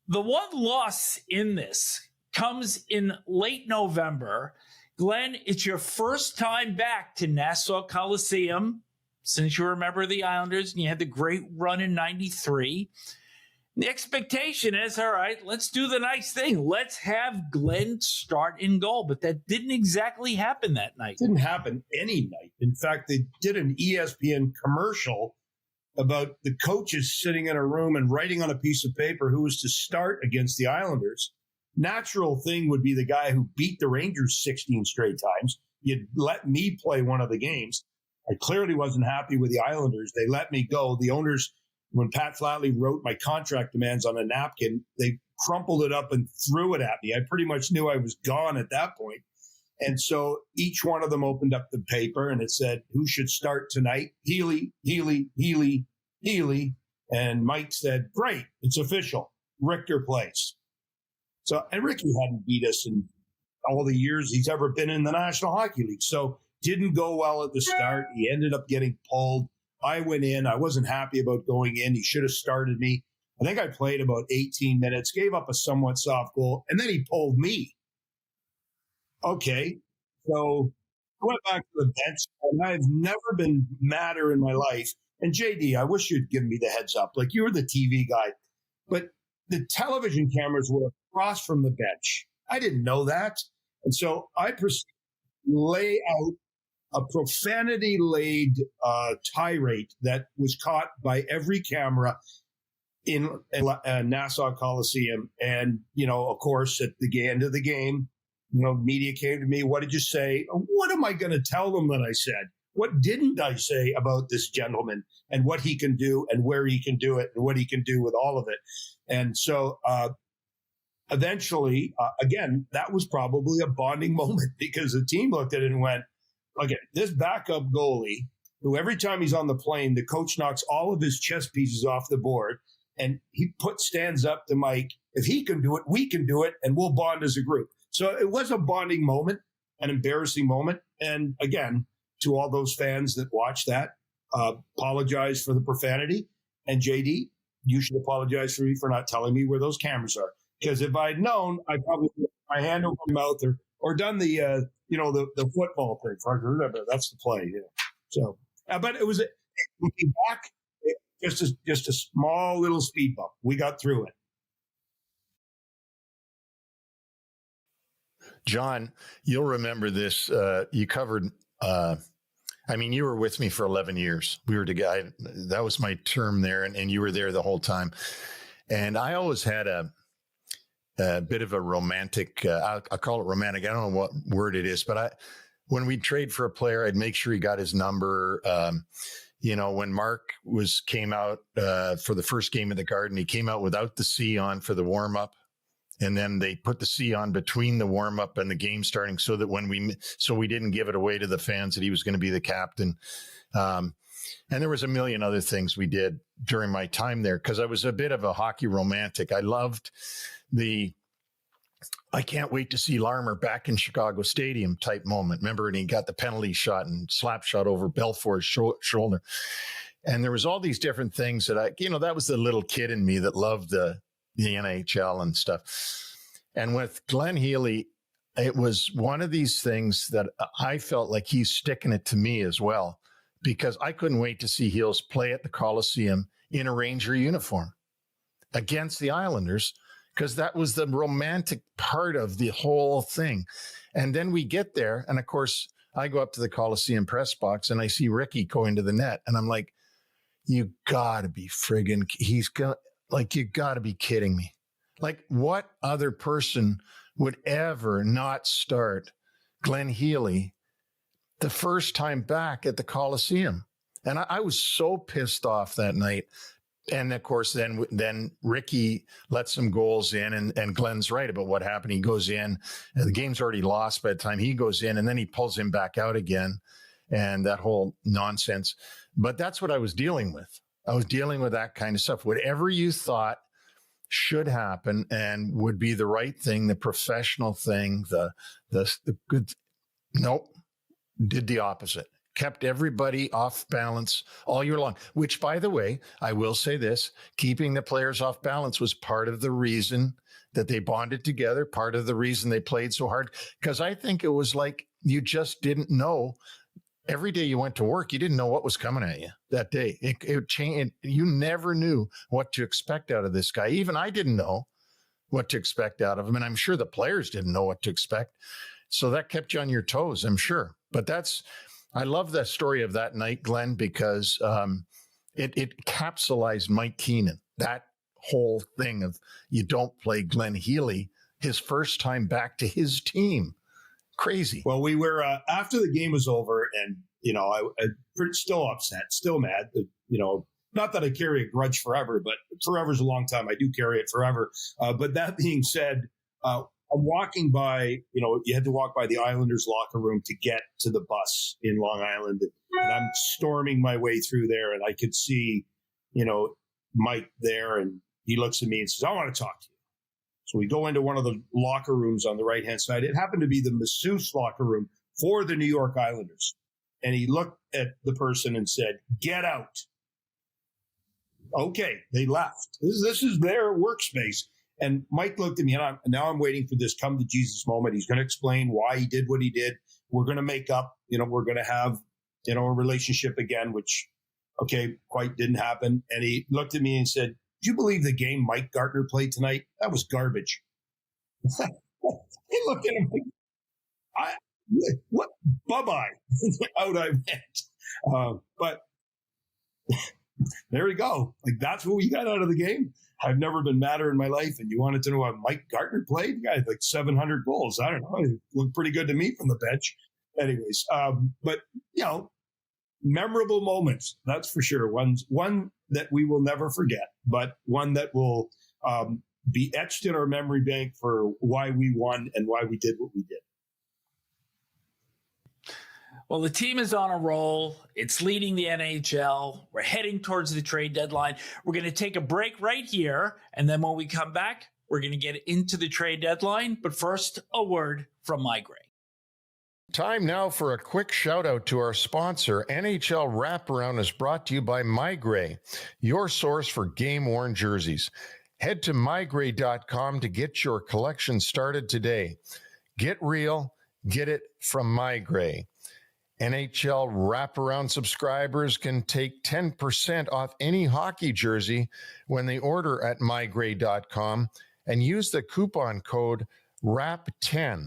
The one loss in this comes in late November. Glenn, it's your first time back to Nassau Coliseum since you remember the Islanders, and you had the great run in 93. The expectation is, all right, let's do the nice thing. Let's have Glenn start in goal. But that didn't exactly happen that night. It didn't happen any night. In fact, they did an ESPN commercial about the coaches sitting in a room and writing on a piece of paper who was to start against the Islanders. Natural thing would be the guy who beat the Rangers 16 straight times. You'd let me play one of the games. I clearly wasn't happy with the Islanders. They let me go. The owners, when Pat Flatley wrote my contract demands on a napkin, they crumpled it up and threw it at me. I pretty much knew I was gone at that point. And so each one of them opened up the paper and it said, who should start tonight? Healy, Healy, Healy, Healy. And Mike said, great, it's official. Richter plays. So, and Ricky hadn't beat us in all the years he's ever been in the National Hockey League. So didn't go well at the start. He ended up getting pulled. I went in. I wasn't happy about going in. He should have started me. I think I played about 18 minutes, gave up a somewhat soft goal, and then he pulled me. Okay. So I went back to the bench, and I've never been madder in my life. And JD, I wish you'd given me the heads up. Like, you were the TV guy. But the television cameras were across from the bench. I didn't know that. And so I proceeded to lay out a profanity-laden tirade that was caught by every camera in Nassau Coliseum. And, you know, of course, at the end of the game, you know, media came to me. What did you say? What am I going to tell them that I said? What didn't I say about this gentleman and what he can do and where he can do it and what he can do with all of it? And so eventually, again, that was probably a bonding moment because the team looked at it and went, okay, this backup goalie, who every time he's on the plane, the coach knocks all of his chess pieces off the board, and he stands up to Mike. If he can do it, we can do it, and we'll bond as a group. So it was a bonding moment, an embarrassing moment. And again, to all those fans that watched that, apologize for the profanity. And JD, you should apologize for me for not telling me where those cameras are. Because if I'd known, I'd probably put my hand over my mouth or done the the football thing. That's the play. Yeah. So, but it was looking back, just a small little speed bump. We got through it. John, you'll remember this. You covered. You were with me for 11 years. We were together. That was my term there, and you were there the whole time. And I always had a bit of a romantic, I'll call it romantic. I don't know what word it is, but when we'd trade for a player, I'd make sure he got his number. When Mark came out for the first game of the Garden, he came out without the C on for the warm up. And then they put the C on between the warm up and the game starting so that we didn't give it away to the fans that he was going to be the captain. And there was a million other things we did during my time there because I was a bit of a hockey romantic. I loved I can't wait to see Larmer back in Chicago Stadium type moment. Remember, and he got the penalty shot and slap shot over Belfour's shoulder. And there was all these different things that that was the little kid in me that loved the NHL and stuff. And with Glenn Healy, it was one of these things that I felt like he's sticking it to me as well, because I couldn't wait to see Heels play at the Coliseum in a Ranger uniform against the Islanders, because that was the romantic part of the whole thing. And then we get there, and of course, I go up to the Coliseum press box and I see Ricky going to the net, and I'm like, you gotta be friggin', you gotta be kidding me. Like, what other person would ever not start Glenn Healy the first time back at the Coliseum? And I was so pissed off that night. And of course, then Ricky let some goals in, and Glenn's right about what happened. He goes in, and the game's already lost by the time he goes in, and then he pulls him back out again, and that whole nonsense. But that's what I was dealing with. I was dealing with that kind of stuff. Whatever you thought should happen and would be the right thing, the professional thing, the good. Nope, did the opposite. Kept everybody off balance all year long, which, by the way, I will say this, keeping the players off balance was part of the reason that they bonded together, part of the reason they played so hard, because I think it was like you just didn't know. Every day you went to work, you didn't know what was coming at you that day. It changed. You never knew what to expect out of this guy. Even I didn't know what to expect out of him, and I'm sure the players didn't know what to expect. So that kept you on your toes, I'm sure. But I love that story of that night, Glenn, because it capsulized Mike Keenan. That whole thing of you don't play Glenn Healy his first time back to his team. Crazy. Well, we were after the game was over, and I still upset, still mad. Not that I carry a grudge forever, but forever's a long time. I do carry it forever. But that being said, I'm walking by. You had to walk by the Islanders' locker room to get to the bus in Long Island, and I'm storming my way through there, and I could see, Mike there, and he looks at me and says, "I want to talk to you." So we go into one of the locker rooms on the right-hand side. It happened to be the masseuse locker room for the New York Islanders. And he looked at the person and said, "Get out." Okay, they left. This is their workspace. And Mike looked at me, and now I'm waiting for this come to Jesus moment. He's going to explain why he did what he did. We're going to make up, we're going to have, a relationship again, which, quite didn't happen. And he looked at me and said, "Do you believe the game Mike Gartner played tonight? That was garbage." I looked at him like, what? Bye-bye. Out I went. But there you go. Like, that's what we got out of the game. I've never been madder in my life. And you wanted to know how Mike Gartner played? The guy had like 700 goals. I don't know. It looked pretty good to me from the bench. Anyways, but, memorable moments, that's for sure. One that we will never forget, but one that will be etched in our memory bank for why we won and why we did what we did. Well, the team is on a roll. It's leading the NHL. We're heading towards the trade deadline. We're going to take a break right here. And then when we come back, we're going to get into the trade deadline. But first, a word from Migraine. Time now for a quick shout out to our sponsor. NHL Wraparound is brought to you by MyGray, your source for game-worn jerseys. Head to mygray.com to get your collection started today. Get real, get it from MyGray. NHL Wraparound subscribers can take 10% off any hockey jersey when they order at mygray.com and use the coupon code WRAP10.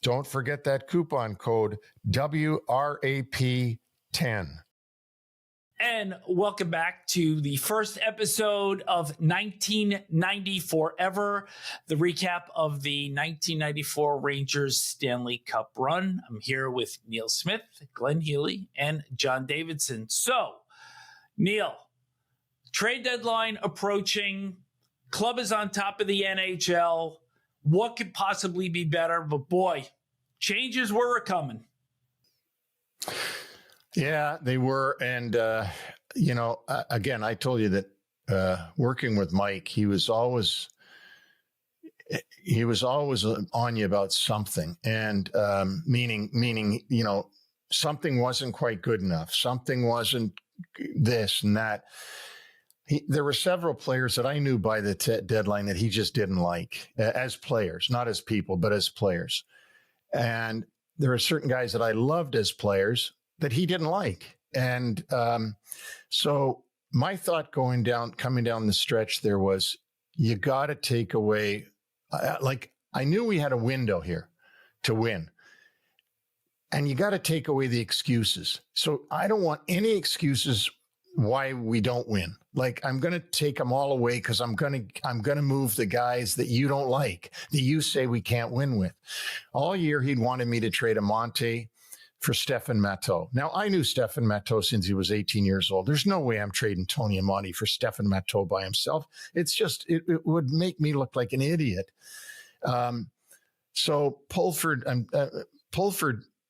Don't forget that coupon code WRAP10. And welcome back to the first episode of 1990 Forever, the recap of the 1994 Rangers Stanley Cup run. I'm here with Neil Smith, Glenn Healy, and John Davidson. So, Neil, trade deadline approaching. Club is on top of the NHL. What could possibly be better? But boy, changes were coming. Yeah, they were. And, again, I told you that working with Mike, he was always on you about something. And meaning, something wasn't quite good enough. Something wasn't this and that. There were several players that I knew by the deadline that he just didn't like as players, not as people, but as players. And there are certain guys that I loved as players that he didn't like. And so my thought coming down the stretch there was, you got to take away, I knew we had a window here to win. And you got to take away the excuses. So I don't want any excuses why we don't win. I'm going to take them all away because I'm going to move the guys that you don't like, that you say we can't win with. All year he'd wanted me to trade Amonte for Stefan Matteau. Now, I knew Stefan Matteau since he was 18 years old. There's no way I'm trading Tony Amonte for Stefan Matteau by himself. It's just, it would make me look like an idiot. So Pulford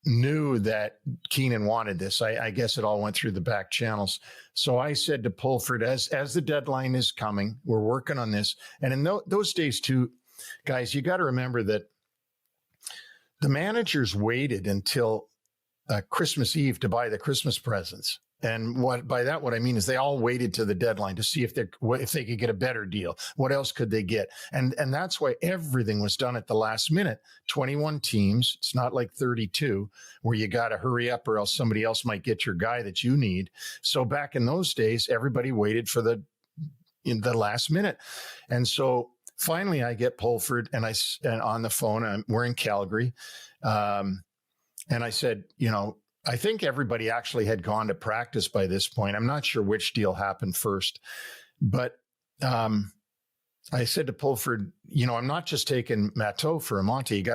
knew that Keenan wanted this. I guess it all went through the back channels. So I said to Pulford, as the deadline is coming, we're working on this. And in those days too, guys, you got to remember that the managers waited until Christmas Eve to buy the Christmas presents. And what I mean is they all waited to the deadline to see if they could get a better deal. What else could they get? And that's why everything was done at the last minute. 21 teams. It's not like 32 where you got to hurry up or else somebody else might get your guy that you need. So back in those days, everybody waited for in the last minute. And so finally I get Pulford and on the phone, we're in Calgary. And I said, I think everybody actually had gone to practice by this point. I'm not sure which deal happened first, but I said to Pulford, I'm not just taking Matteau for Amonte.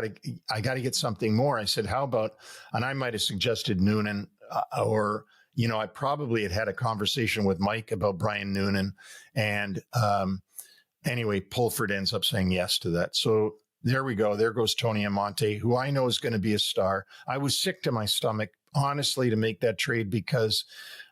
I got to get something more. I said, how about, and I might have suggested Noonan I probably had a conversation with Mike about Brian Noonan. And anyway, Pulford ends up saying yes to that. So there we go. There goes Tony Amonte, who I know is going to be a star. I was sick to my stomach, honestly, to make that trade because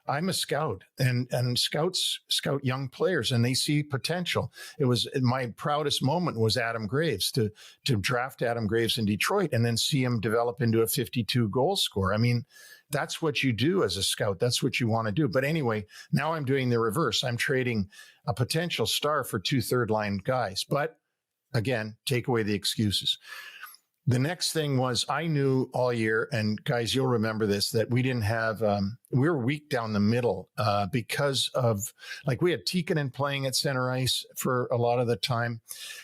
I'm a scout and scouts scout young players and they see potential. It was my proudest moment was Adam Graves to draft Adam Graves in Detroit and then see him develop into a 52 goal scorer. I mean, that's what you do as a scout. That's what you want to do. But anyway, now I'm doing the reverse. I'm trading a potential star for 2 third-line guys. But again, take away the excuses. The next thing was I knew all year, and guys, you'll remember this, that we didn't have, we were weak down the middle because of, we had Tikkanen playing at center ice for a lot of the time,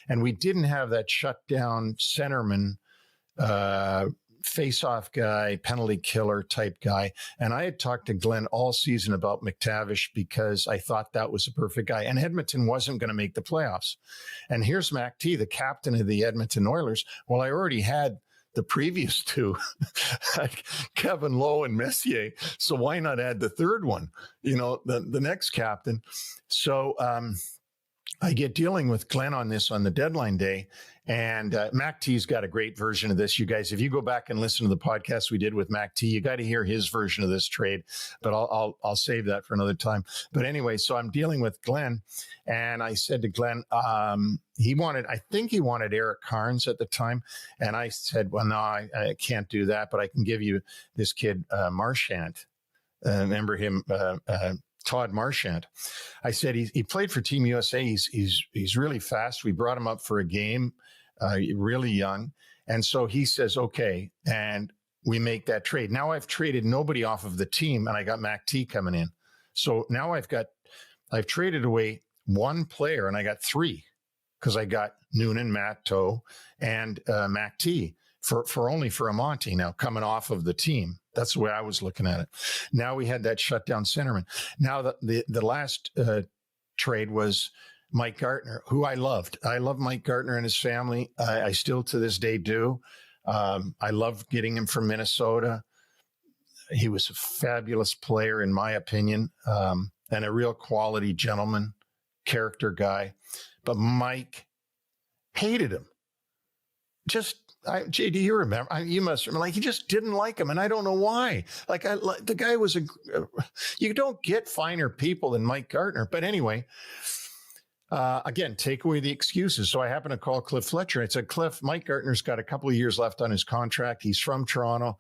and we didn't have that shutdown centerman, face-off guy, penalty killer type guy. And I had talked to Glenn all season about McTavish because I thought that was a perfect guy. And Edmonton wasn't going to make the playoffs. And here's Mac T, the captain of the Edmonton Oilers. Well, I already had the previous two, Kevin Lowe and Messier. So why not add the third one, the next captain? So I get dealing with Glenn on this on the deadline day. And Mac T's got a great version of this. You guys, if you go back and listen to the podcast we did with Mac T, you got to hear his version of this trade. But I'll save that for another time. But anyway, so I'm dealing with Glenn, and I said to Glenn, I think he wanted Eric Carnes at the time, and I said, well, no, I can't do that, but I can give you this kid Marchand. Remember him? Todd Marchand. I said he played for Team USA. He's really fast. We brought him up for a game, really young, and so he says okay, and we make that trade. Now I've traded nobody off of the team, and I got Mac T coming in. So now I've traded away one player, and I got 3 because I got Noonan, Matteau, and Mac T. for Amonte now coming off of the team. That's the way I was looking at it. Now we had that shutdown centerman. Now the last trade was Mike Gartner, who I loved. I love Mike Gartner and his family. I still to this day do. I love getting him from Minnesota. He was a fabulous player, in my opinion, and a real quality gentleman, character guy. But Mike hated him. JD, you remember? You must remember. Like, he just didn't like him, and I don't know why. Like, the guy was you don't get finer people than Mike Gartner. But anyway, again, take away the excuses. So I happened to call Cliff Fletcher. I said, Cliff, Mike Gartner's got a couple of years left on his contract. He's from Toronto.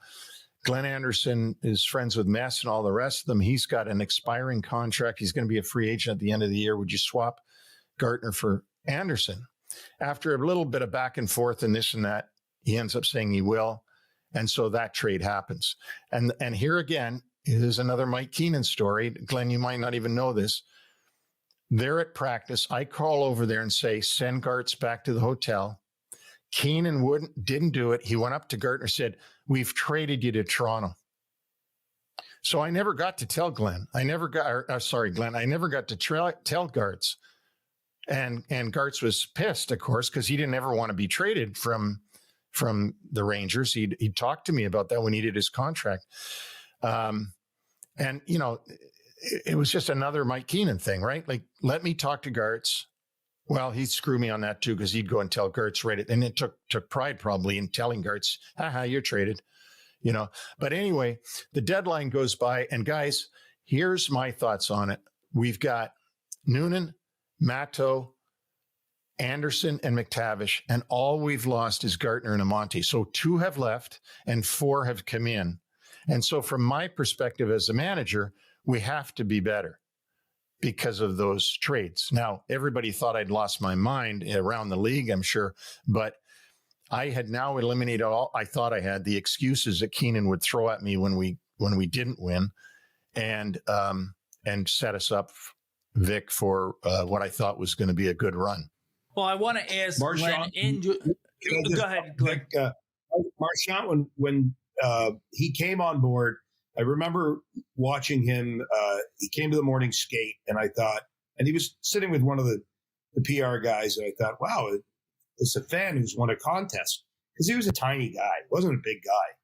Glenn Anderson is friends with Mess and all the rest of them. He's got an expiring contract. He's going to be a free agent at the end of the year. Would you swap Gartner for Anderson? After a little bit of back and forth and this and that, he ends up saying he will. And so that trade happens. And here again is another Mike Keenan story. Glenn, you might not even know this. They're at practice. I call over there and say, send Gartz back to the hotel. Keenan didn't do it. He went up to Gartner, said, we've traded you to Toronto. So I never got to tell Glenn. Glenn. I never got to tell Gartz. And Gartz was pissed, of course, because he didn't ever want to be traded from the Rangers. He talked to me about that when he did his contract. And, you know, it was just another Mike Keenan thing, right? Like, let me talk to Gartz. Well, he'd screw me on that too, because he'd go and tell Gartz, right? And it took pride probably in telling Gartz, you're traded, you know. But anyway, the deadline goes by, and guys, here's my thoughts on it. We've got Noonan, Matto, Anderson, and McTavish, and all we've lost is Gartner and Amonte. So 2 have left and 4 have come in. And so from my perspective as a manager, we have to be better because of those trades. Now, everybody thought I'd lost my mind around the league, I'm sure, but I had now eliminated all I thought I had, the excuses that Keenan would throw at me when we didn't win, and set us up, Vic, for what I thought was going to be a good run. Well, I want to ask Marchand, Glenn. Go ahead, Glenn. Marchand, when he came on board, I remember watching him. He came to the morning skate, and I thought, and he was sitting with one of the PR guys, and I thought, wow, it's a fan who's won a contest, because he was a tiny guy, wasn't a big guy.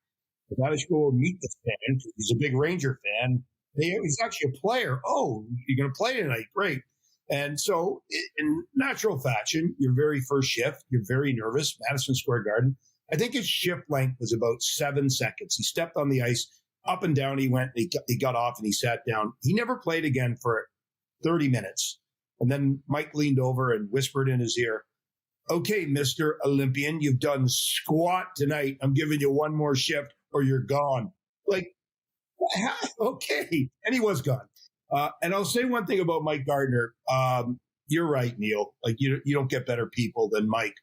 I thought I should go meet this fan. He's a big Ranger fan. He's actually a player. Oh, you're going to play tonight? Great. And so, in natural fashion, your very first shift, you're very nervous. Madison Square Garden. I think his shift length was about 7 seconds. He stepped on the ice. Up and down he went. He got off and he sat down. He never played again for 30 minutes. And then Mike leaned over and whispered in his ear, okay, Mr. Olympian, you've done squat tonight. I'm giving you one more shift or you're gone. Like, okay. And he was gone. And I'll say one thing about Mike Gartner. You're right, Neil. Like, you don't get better people than Mike.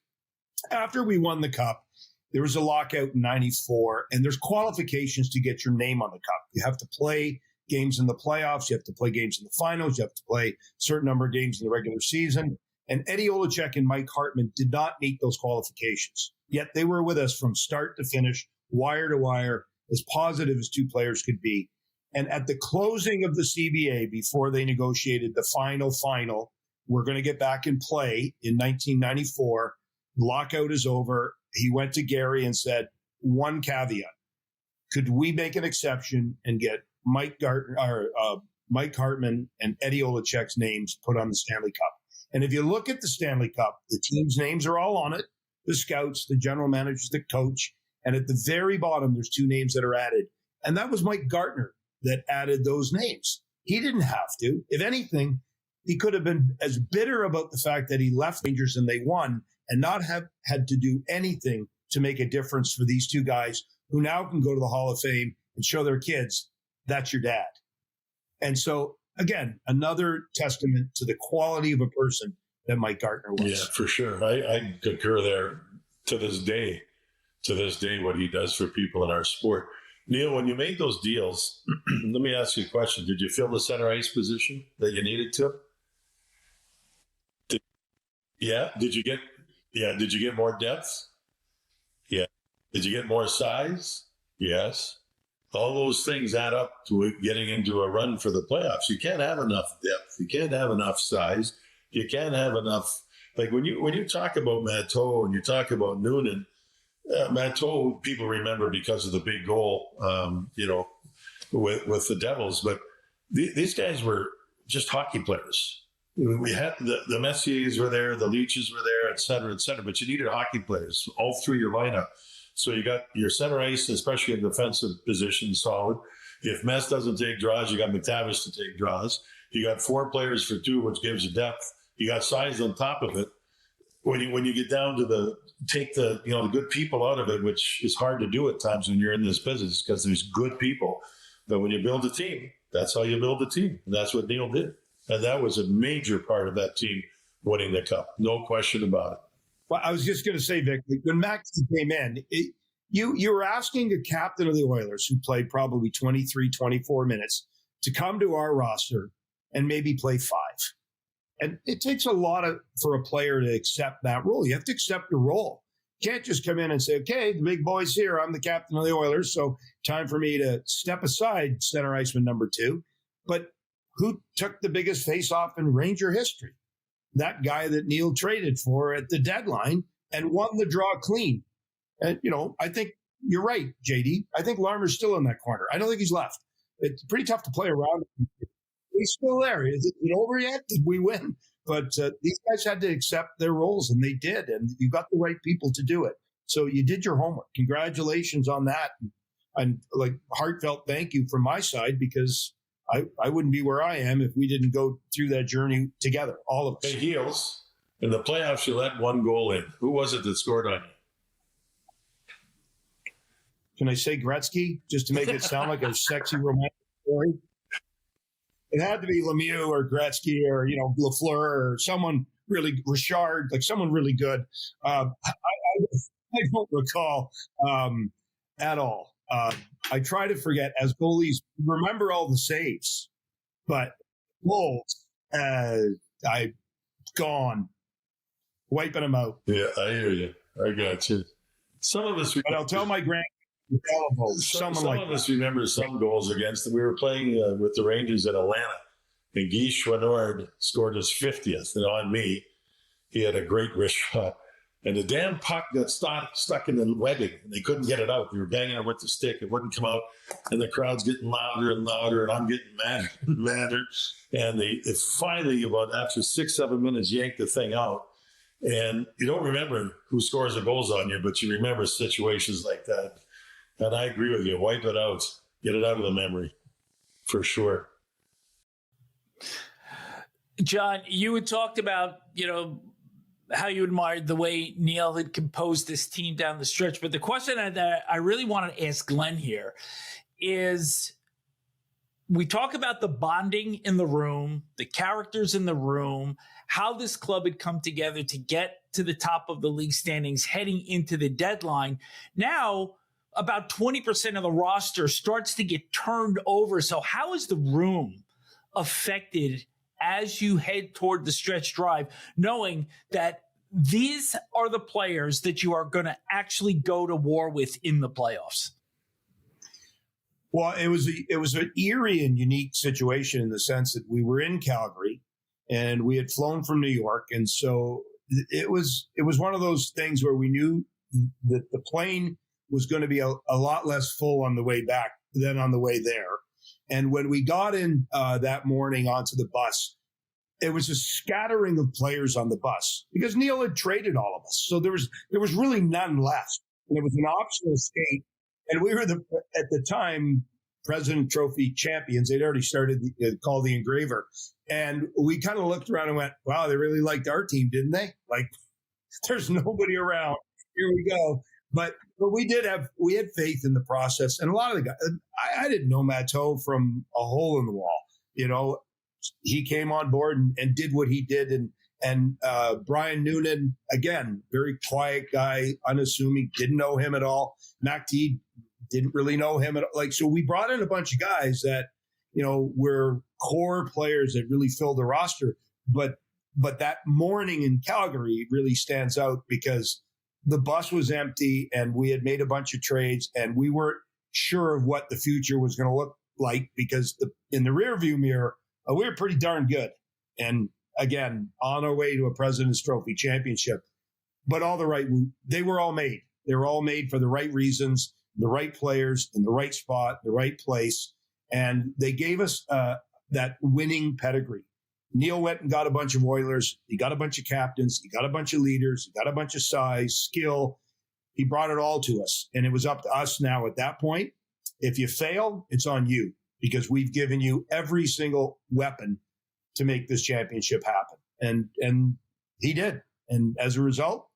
After we won the Cup, there was a lockout in 94, and there's qualifications to get your name on the Cup. You have to play games in the playoffs. You have to play games in the finals. You have to play a certain number of games in the regular season. And Eddie Olczyk and Mike Hartman did not meet those qualifications. Yet they were with us from start to finish, wire to wire, as positive as 2 players could be. And at the closing of the CBA, before they negotiated the final, we're going to get back and play in 1994. Lockout is over. He went to Gary and said, one caveat. Could we make an exception and get Mike Hartman and Eddie Olczyk's names put on the Stanley Cup? And if you look at the Stanley Cup, the team's names are all on it. The scouts, the general managers, the coach. And at the very bottom, there's 2 names that are added. And that was Mike Gartner that added those names. He didn't have to. If anything, he could have been as bitter about the fact that he left Rangers and they won and not have had to do anything to make a difference for these 2 guys who now can go to the Hall of Fame and show their kids, that's your dad. And so, again, another testament to the quality of a person that Mike Gartner was. Yeah, for sure. I concur there to this day, what he does for people in our sport. Neil, when you made those deals, let me ask you a question. Did you fill the center ice position that you needed to? Did you get more depth? Yeah. Did you get more size? Yes. All those things add up to getting into a run for the playoffs. You can't have enough depth. You can't have enough size. You can't have enough. Like when you talk about Matteau and you talk about Noonan, Matteau people remember because of the big goal, with the Devils. But these guys were just hockey players. We had the Messiers were there, the Leetches were there, et cetera, but you needed hockey players all through your lineup. So you got your center ice, especially in defensive position, solid. If Mess doesn't take draws, you got McTavish to take draws. You got 4 players for 2, which gives you depth. You got size on top of it. When you get down to take the good people out of it, which is hard to do at times when you're in this business because there's good people. But when you build a team, that's how you build a team. And that's what Neil did. And that was a major part of that team winning the cup. No question about it. Well, I was just going to say, Vic, when Max came in, you were asking a captain of the Oilers who played probably 23, 24 minutes to come to our roster and maybe play 5. And it takes a lot for a player to accept that role. You have to accept the role. You can't just come in and say, okay, the big boy's here. I'm the captain of the Oilers, so time for me to step aside center iceman number 2. But who took the biggest face-off in Ranger history? That guy that Neil traded for at the deadline and won the draw clean. And, I think you're right, JD. I think Larmer's still in that corner. I don't think he's left. It's pretty tough to play around. He's still there. Is it over yet? Did we win? But these guys had to accept their roles, and they did. And you got the right people to do it. So you did your homework. Congratulations on that. And heartfelt thank you from my side, because I wouldn't be where I am if we didn't go through that journey together, all of us. Hey, Heels, in the playoffs, you let 1 goal in. Who was it that scored on you? Can I say Gretzky, just to make it sound like a sexy romantic story? It had to be Lemieux or Gretzky or, Lafleur or someone really, Richard, like someone really good. I don't recall at all. I try to forget, as goalies, remember all the saves, but goals, gone, wiping them out. Yeah, I hear you. I got you. Some of us, but I'll tell my grandkids. Some of us remember some goals against them. We were playing with the Rangers in Atlanta, and Guy Chouinard scored his 50th. And on me, he had a great wrist shot. And the damn puck got stuck in the webbing, and they couldn't get it out. They were banging it with the stick. It wouldn't come out. And the crowd's getting louder and louder, and I'm getting madder and madder. And they finally, about after 6-7 minutes, yanked the thing out. And you don't remember who scores the goals on you, but you remember situations like that. And I agree with you. Wipe it out. Get it out of the memory, for sure. John, you had talked about, how you admired the way Neil had composed this team down the stretch. But the question that I really wanted to ask Glenn here is, we talk about the bonding in the room, the characters in the room, how this club had come together to get to the top of the league standings heading into the deadline. Now, about 20% of the roster starts to get turned over. So how is the room affected as you head toward the stretch drive, knowing that these are the players that you are going to actually go to war with in the playoffs? Well, it was an eerie and unique situation in the sense that we were in Calgary and we had flown from New York. And so it was one of those things where we knew that the plane was going to be a lot less full on the way back than on the way there. And when we got in that morning onto the bus, it was a scattering of players on the bus because Neil had traded all of us. So there was really none left. And it was an optional skate. And we were at the time President Trophy champions. They'd already started called the Engraver. And we kind of looked around and went, wow, they really liked our team, didn't they? Like, there's nobody around. Here we go. But we had faith in the process. And a lot of the guys, I didn't know Matteau from a hole in the wall. He came on board and did what he did. And Brian Noonan, again, very quiet guy, unassuming, didn't know him at all. Mac T didn't really know him at all. So we brought in a bunch of guys that, were core players that really filled the roster. But that morning in Calgary really stands out because the bus was empty and we had made a bunch of trades and we weren't sure of what the future was going to look like because in the rearview mirror, we were pretty darn good. And again, on our way to a President's Trophy championship, but they were all made. They were all made for the right reasons, the right players in the right spot, the right place. And they gave us that winning pedigree. Neil went and got a bunch of Oilers. He got a bunch of captains. He got a bunch of leaders. He got a bunch of size, skill. He brought it all to us. And it was up to us now at that point. If you fail, it's on you because we've given you every single weapon to make this championship happen. And he did. And as a result,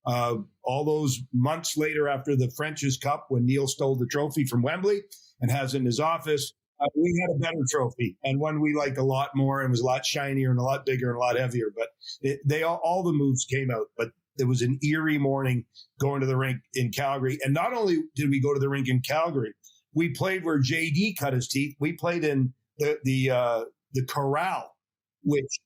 all those months later after the French's Cup, when Neil stole the trophy from Wembley and has it in his office, we had a better trophy and one we liked a lot more and was a lot shinier and a lot bigger and a lot heavier. But all the moves came out. But it was an eerie morning going to the rink in Calgary. And not only did we go to the rink in Calgary, we played where JD cut his teeth. We played in the corral, which,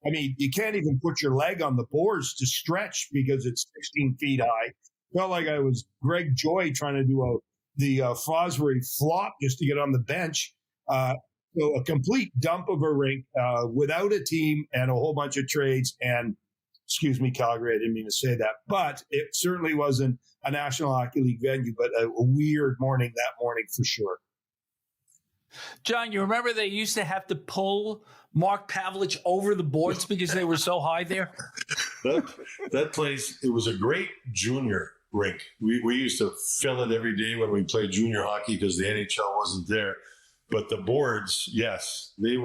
I mean, you can't even put your leg on the boards to stretch because it's 16 feet high. Felt like I was Greg Joy trying to do the Fosbury flop just to get on the bench. So a complete dump of a rink without a team and a whole bunch of trades. And excuse me, Calgary, I didn't mean to say that, but it certainly wasn't a National Hockey League venue, but a weird morning that morning for sure. John, you remember they used to have to pull Mark Pavlich over the boards because they were so high there? That place, it was a great junior rink. We used to fill it every day when we played junior hockey because the NHL wasn't there. But the boards, yes, they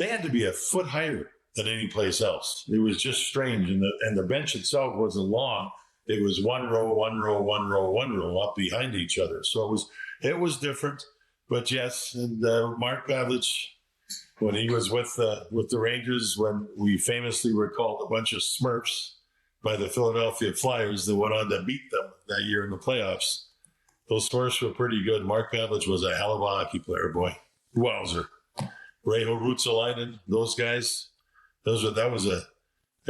had to be a foot higher than any place else. It was just strange. And the bench itself wasn't long. It was one row, one row, one row, one row up behind each other. So it was different. But yes, and Mark Pavlich, when he was with the Rangers, when we famously were called a bunch of Smurfs by the Philadelphia Flyers that went on to beat them that year in the playoffs. Those Smurfs were pretty good. Mark Pavlich was a hell of a hockey player, boy. Wowzer. Reijo Ruotsalainen, those guys, that was a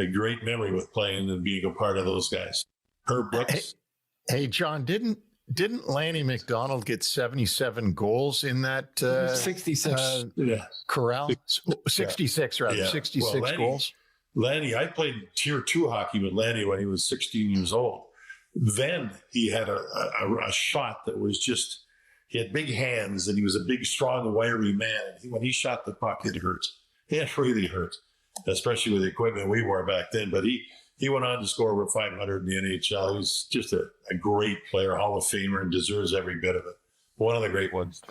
great memory with playing and being a part of those guys. Herb Brooks. Hey, John, didn't Lanny McDonald get 77 goals in that 66 corral? 66, rather. Yeah. 66 well, goals. Lanny, I played Tier 2 hockey with Lanny when he was 16 years old. Then he had a shot that was just, he had big hands and he was a big, strong, wiry man. When he shot the puck, it hurt. It really hurt, especially with the equipment we wore back then. But he went on to score over 500 in the NHL. He was just a great player, Hall of Famer, and deserves every bit of it. One of the great ones.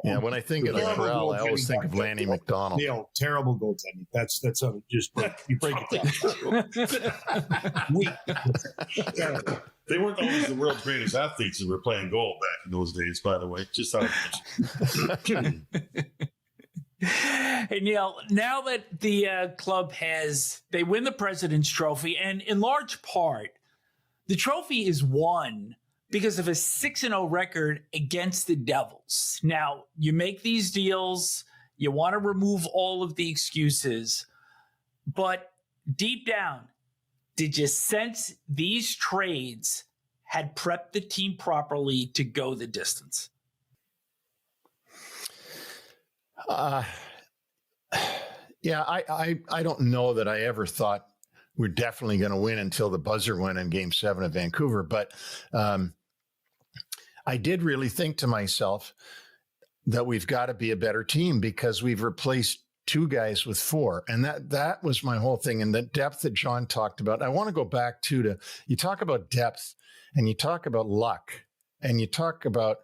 Yeah, when I think of the corral, I always think of Lanny McDonald. Neil, terrible goaltending. That's how it just you break it down. They weren't always the world's greatest athletes that were playing goal back in those days, by the way. Just how Hey, Neil, now that the club they win the President's Trophy, and in large part, the trophy is won because of a 6-0 record against the Devils. Now, you make these deals, you want to remove all of the excuses, but deep down, did you sense these trades had prepped the team properly to go the distance? Yeah, I don't know that I ever thought we're definitely going to win until the buzzer went in Game 7 of Vancouver. But I did really think to myself that we've got to be a better team because we've replaced 2 guys with 4. And that was my whole thing. And the depth that John talked about, I want to go back to you talk about depth and you talk about luck and you talk about,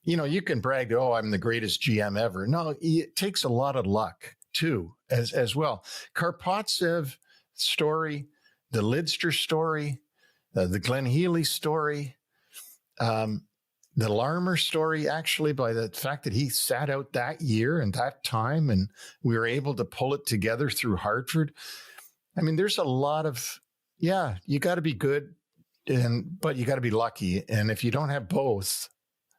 you can brag, oh, I'm the greatest GM ever. No, it takes a lot of luck too, as well. Karpovtsev story, the Lidster story, the Glenn Healy story, the Larmer story, actually, by the fact that he sat out that year and that time, and we were able to pull it together through Hartford. I mean, there's a lot of, you got to be good, but you got to be lucky. And if you don't have both,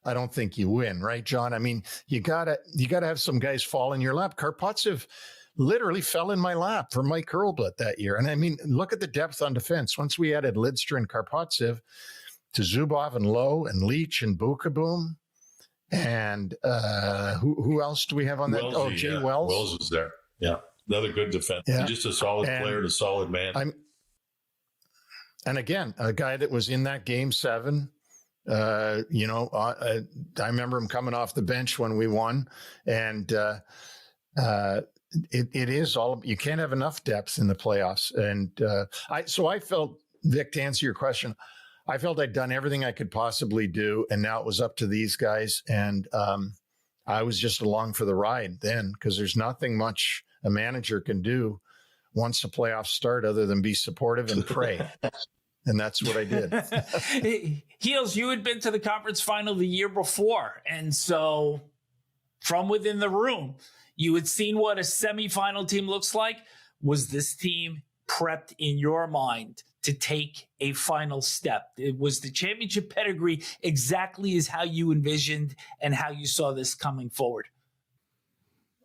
I don't think you win, right, John? I mean, you gotta have some guys fall in your lap. Karpovtsev, literally fell in my lap for Mike Hurlbut that year. And I mean, look at the depth on defense. Once we added Lidster and Karpovtsev to Zubov and Lowe and Leetch and Bukaboom. And who else do we have on that? Wellesley, Jay Wells. Wells was there. Yeah. Another good defense. Yeah. Just a solid player and a solid man. And again, a guy that was in that game 7. I remember him coming off the bench when we won. And it is all, you can't have enough depth in the playoffs. And I felt, Vic, to answer your question, I felt I'd done everything I could possibly do, and now it was up to these guys. And I was just along for the ride then, because there's nothing much a manager can do once the playoffs start other than be supportive and pray. And that's what I did. Heels, you had been to the conference final the year before. And so from within the room, you had seen what a semifinal team looks like. Was this team prepped in your mind to take a final step? It was the championship pedigree exactly as how you envisioned and how you saw this coming forward?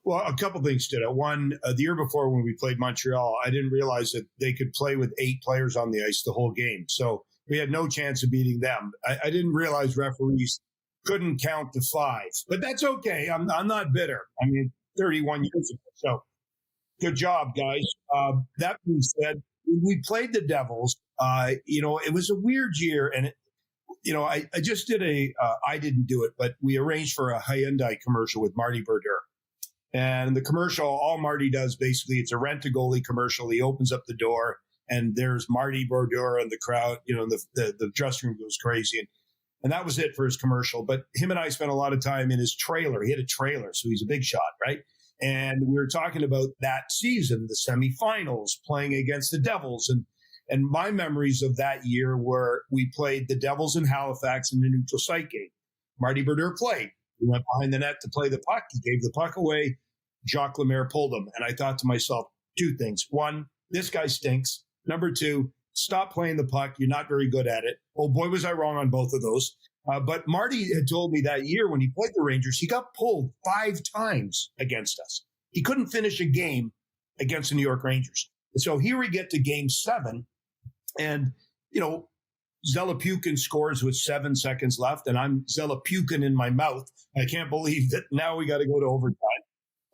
Well, a couple things stood out. One, the year before when we played Montreal, I didn't realize that they could play with 8 players on the ice the whole game. So we had no chance of beating them. I didn't realize referees couldn't count to 5, but that's okay. I'm not bitter. I mean, 31 years ago. So good job, guys. That being said, we played the Devils. It was a weird year, and I just did I didn't do it, but we arranged for a Hyundai commercial with Marty Brodeur. And the commercial, all Marty does basically, it's a rent-a-goalie commercial. He opens up the door, and there's Marty Brodeur and the crowd. The dressing room goes crazy, and that was it for his commercial. But him and I spent a lot of time in his trailer. He had a trailer, so he's a big shot, right? And we were talking about that season, the semifinals, playing against the Devils. And my memories of that year were we played the Devils in Halifax in the neutral site game. Marty Brodeur played. He went behind the net to play the puck. He gave the puck away. Jacques Lemaire pulled him. And I thought to myself, 2 things. 1, this guy stinks. Number 2, stop playing the puck. You're not very good at it. Oh, boy, was I wrong on both of those. But Marty had told me that year when he played the Rangers, he got pulled 5 times against us. He couldn't finish a game against the New York Rangers. And so here we get to game 7. And, Zelapukin scores with 7 seconds left, and I'm Zelapukin in my mouth. I can't believe that now we got to go to overtime.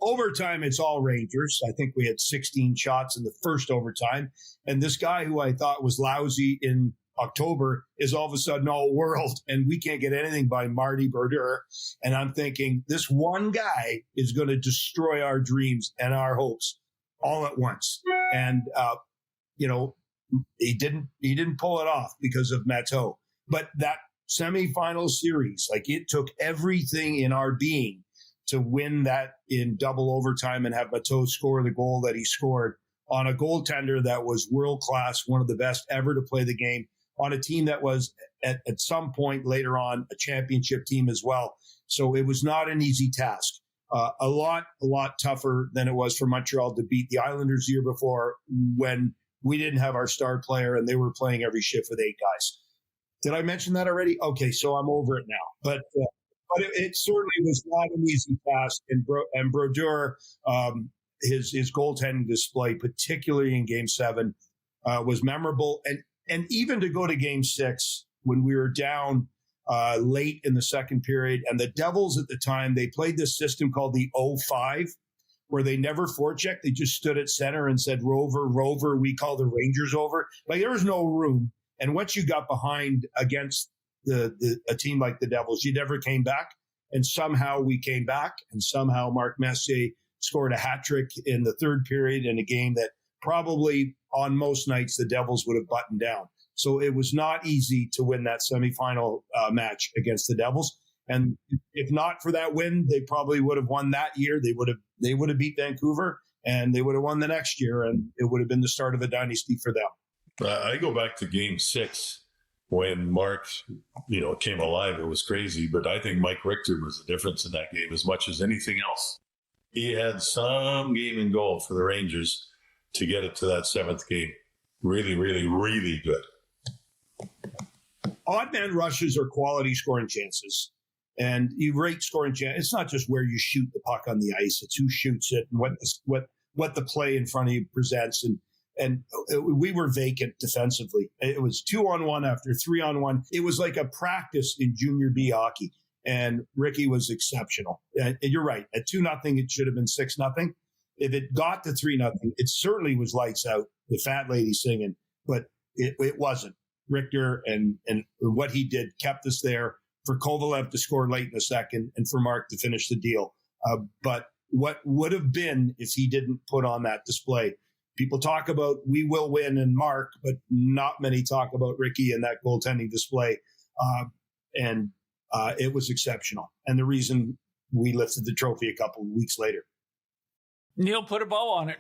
Overtime, it's all Rangers. I think we had 16 shots in the first overtime. And this guy who I thought was lousy in October is all of a sudden all world, and we can't get anything by Marty Brodeur. And I'm thinking this one guy is going to destroy our dreams and our hopes all at once. And, he didn't pull it off because of Matteau. But that semifinal series, it took everything in our being to win that in double overtime and have Matteau score the goal that he scored on a goaltender that was world-class, one of the best ever to play the game, on a team that was at some point later on a championship team as well. So it was not an easy task. A lot tougher than it was for Montreal to beat the Islanders the year before when we didn't have our star player and they were playing every shift with 8 guys. Did I mention that already? Okay, so I'm over it now. But it certainly was not an easy task. And Brodeur, his goaltending display, particularly in Game 7, was memorable. And even to go to Game 6 when we were down late in the second period, and the Devils at the time, they played this system called the 0-5, where they never forechecked. They just stood at center and said, Rover, we call the Rangers over. There was no room. And once you got behind against a team like the Devils, you never came back. And somehow we came back, and somehow Mark Messier scored a hat trick in the third period in a game that probably on most nights the Devils would have buttoned down. So it was not easy to win that semifinal match against the Devils. And if not for that win, they probably would have won that year. They would have beat Vancouver, and they would have won the next year, and it would have been the start of a dynasty for them. I go back to Game 6 when Mark, came alive. It was crazy, but I think Mike Richter was the difference in that game as much as anything else. He had some game in goal for the Rangers to get it to that 7th game. Really, really, really good. Odd man rushes are quality scoring chances. And you rate scoring chance. It's not just where you shoot the puck on the ice; it's who shoots it and what the play in front of you presents. And we were vacant defensively. It was 2-on-1 after 3-on-1. It was like a practice in junior B hockey. And Ricky was exceptional. And you're right. At 2-0, it should have been 6-0. If it got to 3-0, it certainly was lights out, the fat lady singing, but it wasn't. Richter and what he did kept us there, for Kovalev to score late in the second and for Mark to finish the deal. But what would have been if he didn't put on that display? People talk about we will win and Mark, but not many talk about Ricky and that goaltending display. It was exceptional. And the reason we lifted the trophy a couple of weeks later. Neil, put a bow on it.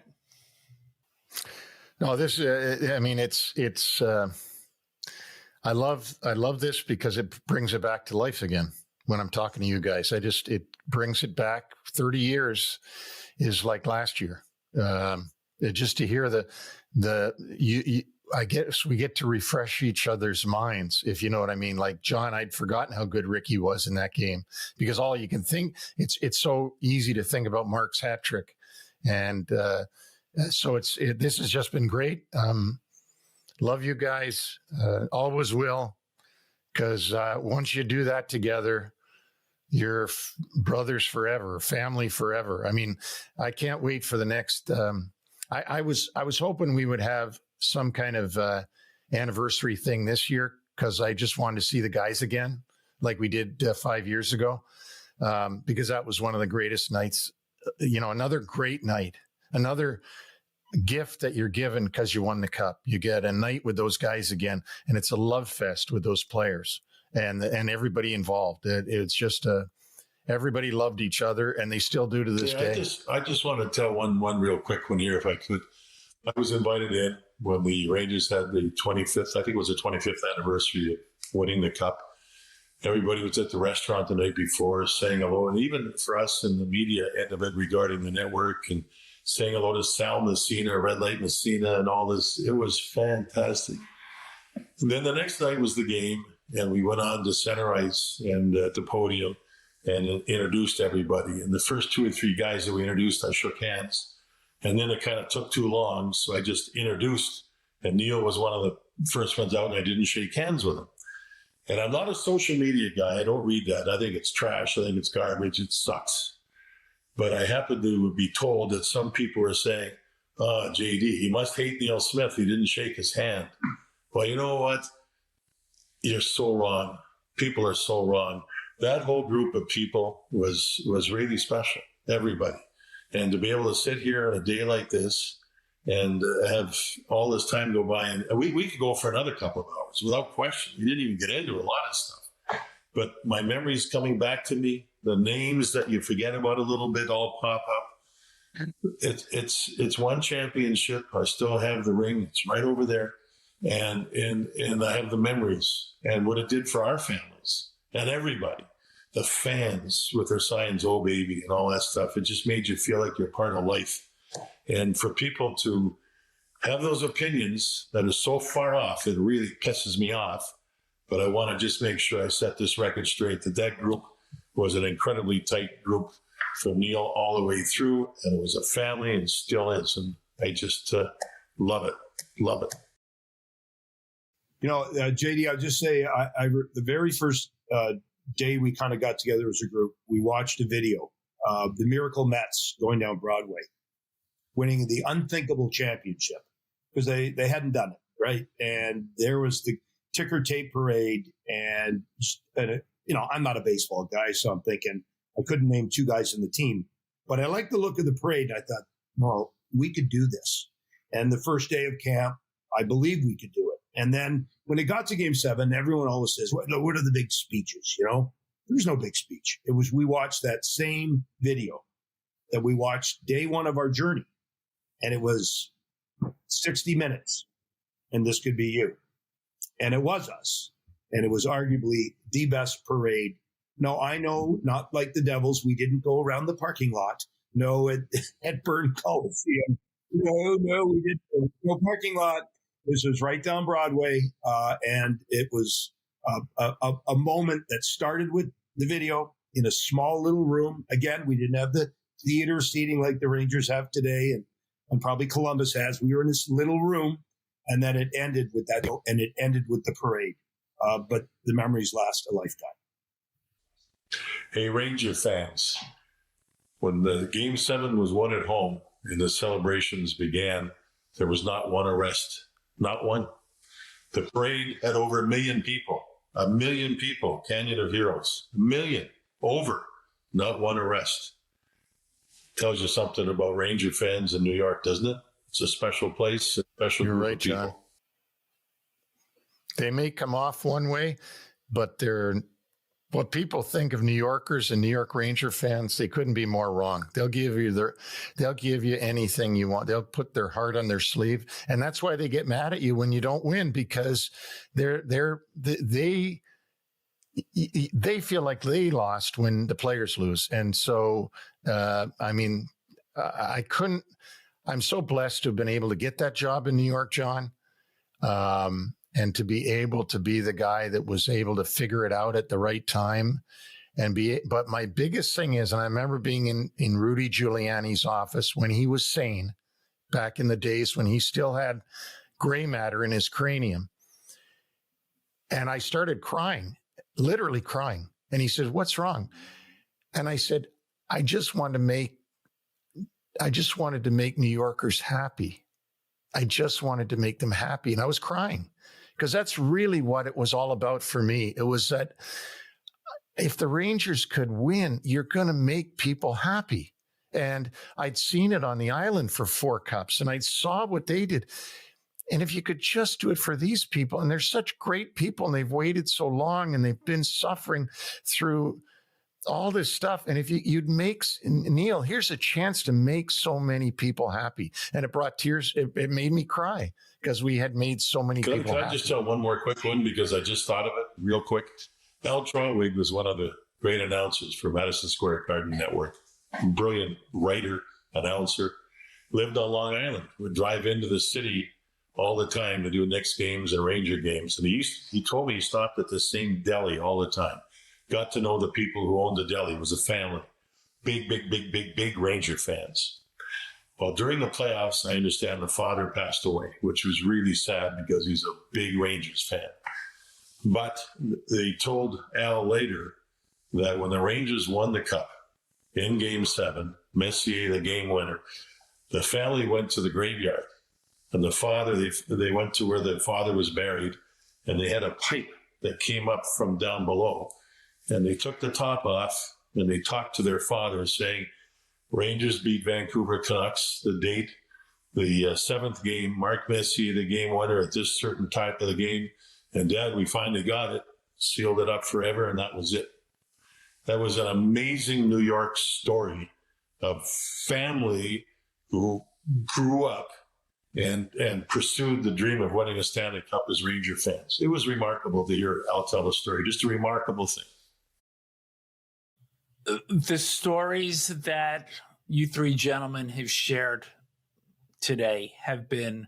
No, this, it's, I love this because it brings it back to life again. When I'm talking to you guys, it brings it back 30 years is like last year. Just to hear I guess we get to refresh each other's minds, if you know what I mean. Like John, I'd forgotten how good Ricky was in that game, because all you can think, it's so easy to think about Mark's hat trick. And so this has just been great. Love you guys. Always will. Because once you do that together, you're brothers forever, family forever. I mean, I can't wait for the next. I was hoping we would have some kind of anniversary thing this year, because I just wanted to see the guys again, like we did 5 years ago, because that was one of the greatest nights. Another great night, another gift that you're given because you won the cup. You get a night with those guys again, and it's a love fest with those players and everybody involved. It's just everybody loved each other, and they still do to this day. I just want to tell one real quick one here, if I could. I was invited in when the Rangers had the 25th, I think it was the 25th anniversary of winning the cup. Everybody was at the restaurant the night before saying hello, and even for us in the media end of it regarding the network, and saying hello to Sal Messina, Red Light Messina, and all this. It was fantastic. And then the next night was the game, and we went on to center ice and at the podium and introduced everybody. And the first 2 or 3 guys that we introduced, I shook hands. And then it kind of took too long, so I just introduced. And Neil was one of the first ones out, and I didn't shake hands with him. And I'm not a social media guy. I don't read that. I think it's trash. I think it's garbage. It sucks. But I happen to be told that some people are saying, JD, he must hate Neil Smith. He didn't shake his hand. Well, you know what? You're so wrong. People are so wrong. That whole group of people was really special, everybody. And to be able to sit here on a day like this and have all this time go by, and we could go for another couple of hours without question. We didn't even get into a lot of stuff. But my memory's coming back to me. The names that you forget about a little bit all pop up. It's one championship. I still have the ring. It's right over there. And I have the memories and what it did for our families and everybody. The fans with their signs, "Oh baby," and all that stuff. It just made you feel like you're part of life. And for people to have those opinions that are so far off, it really pisses me off. But I want to just make sure I set this record straight, that group was an incredibly tight group from Neil all the way through. And it was a family and still is. And I just love it. Love it. JD, I'll just say, the very first day we kind of got together as a group, we watched a video of the Miracle Mets going down Broadway, winning the unthinkable championship, because they hadn't done it, right? And there was the ticker tape parade, and I'm not a baseball guy, so I'm thinking I couldn't name 2 guys in the team, but I liked the look of the parade. And I thought, well, we could do this. And the first day of camp, I believed we could do it. And then when it got to Game 7, everyone always says, what are the big speeches? There's no big speech. It was, we watched that same video that we watched day 1 of our journey, and it was 60 minutes, and this could be you. And it was us. And it was arguably the best parade. No, I know, not like the Devils. We didn't go around the parking lot. No, at Byrne Coliseum. No, we didn't. No parking lot. This was right down Broadway. And it was a moment that started with the video in a small little room. Again, we didn't have the theater seating like the Rangers have today. And and probably Columbus has. We were in this little room, and then it ended with that, and it ended with the parade. But the memories last a lifetime. Hey, Ranger fans, when the Game 7 was won at home and the celebrations began, there was not one arrest, not one. The parade had over 1 million people. 1 million people, Canyon of Heroes, 1 million, over, not one arrest. Tells you something about Ranger fans in New York, doesn't it? It's a special place, a special You're group right, of people. John. They may come off one way, but they're what people think of New Yorkers and New York Ranger fans. They couldn't be more wrong. They'll give you anything you want. They'll put their heart on their sleeve, and that's why they get mad at you when you don't win, because they feel like they lost when the players lose. And so, I'm so blessed to have been able to get that job in New York, John. And to be able to be the guy that was able to figure it out at the right time but my biggest thing is, and I remember being in Rudy Giuliani's office when he was sane back in the days when he still had gray matter in his cranium. And I started crying, literally crying. And he said, "What's wrong?" And I said, I just wanted to make New Yorkers happy. I just wanted to make them happy. And I was crying because that's really what it was all about for me. It was that if the Rangers could win, you're going to make people happy. And I'd seen it on the island for 4 cups, and I saw what they did. And if you could just do it for these people, and they're such great people, and they've waited so long, and they've been suffering through all this stuff. And if you'd make, Neil, here's a chance to make so many people happy. And it brought tears. It made me cry because we had made so many people happy. Can I just tell one more quick one, because I just thought of it real quick? Al Trotwig was one of the great announcers for Madison Square Garden Network. Brilliant writer, announcer. Lived on Long Island. Would drive into the city all the time to do Knicks games and Ranger games. And he told me he stopped at the same deli all the time. Got to know the people who owned the deli. It was a family. Big Ranger fans. Well, during the playoffs, I understand the father passed away, which was really sad because he's a big Rangers fan. But they told Al later that when the Rangers won the cup in Game 7, Messier, the game winner, the family went to the graveyard. And the father, they went to where the father was buried, and they had a pipe that came up from down below. And they took the top off, and they talked to their father saying, Rangers beat Vancouver Canucks, the date, the 7th game, Mark Messier, the game winner at this certain time of the game. And Dad, we finally got it, sealed it up forever, and that was it. That was an amazing New York story of family who grew up and pursued the dream of winning a Stanley Cup as Ranger fans. It was remarkable to hear Al tell the story, just a remarkable thing. The stories that you three gentlemen have shared today have been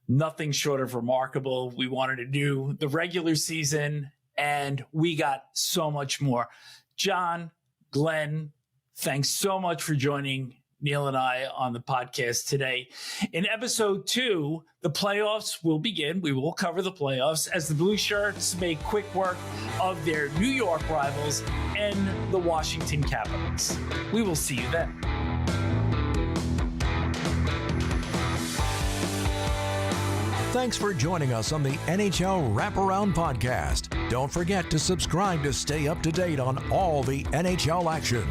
nothing short of remarkable. We wanted to do the regular season, and we got so much more. John, Glenn, thanks so much for joining Neil and I on the podcast today. In episode 2, the playoffs will begin. We will cover the playoffs as the Blue Shirts make quick work of their New York rivals and the Washington Capitals. We will see you then. Thanks for joining us on the NHL Wraparound Podcast. Don't forget to subscribe to stay up to date on all the NHL action.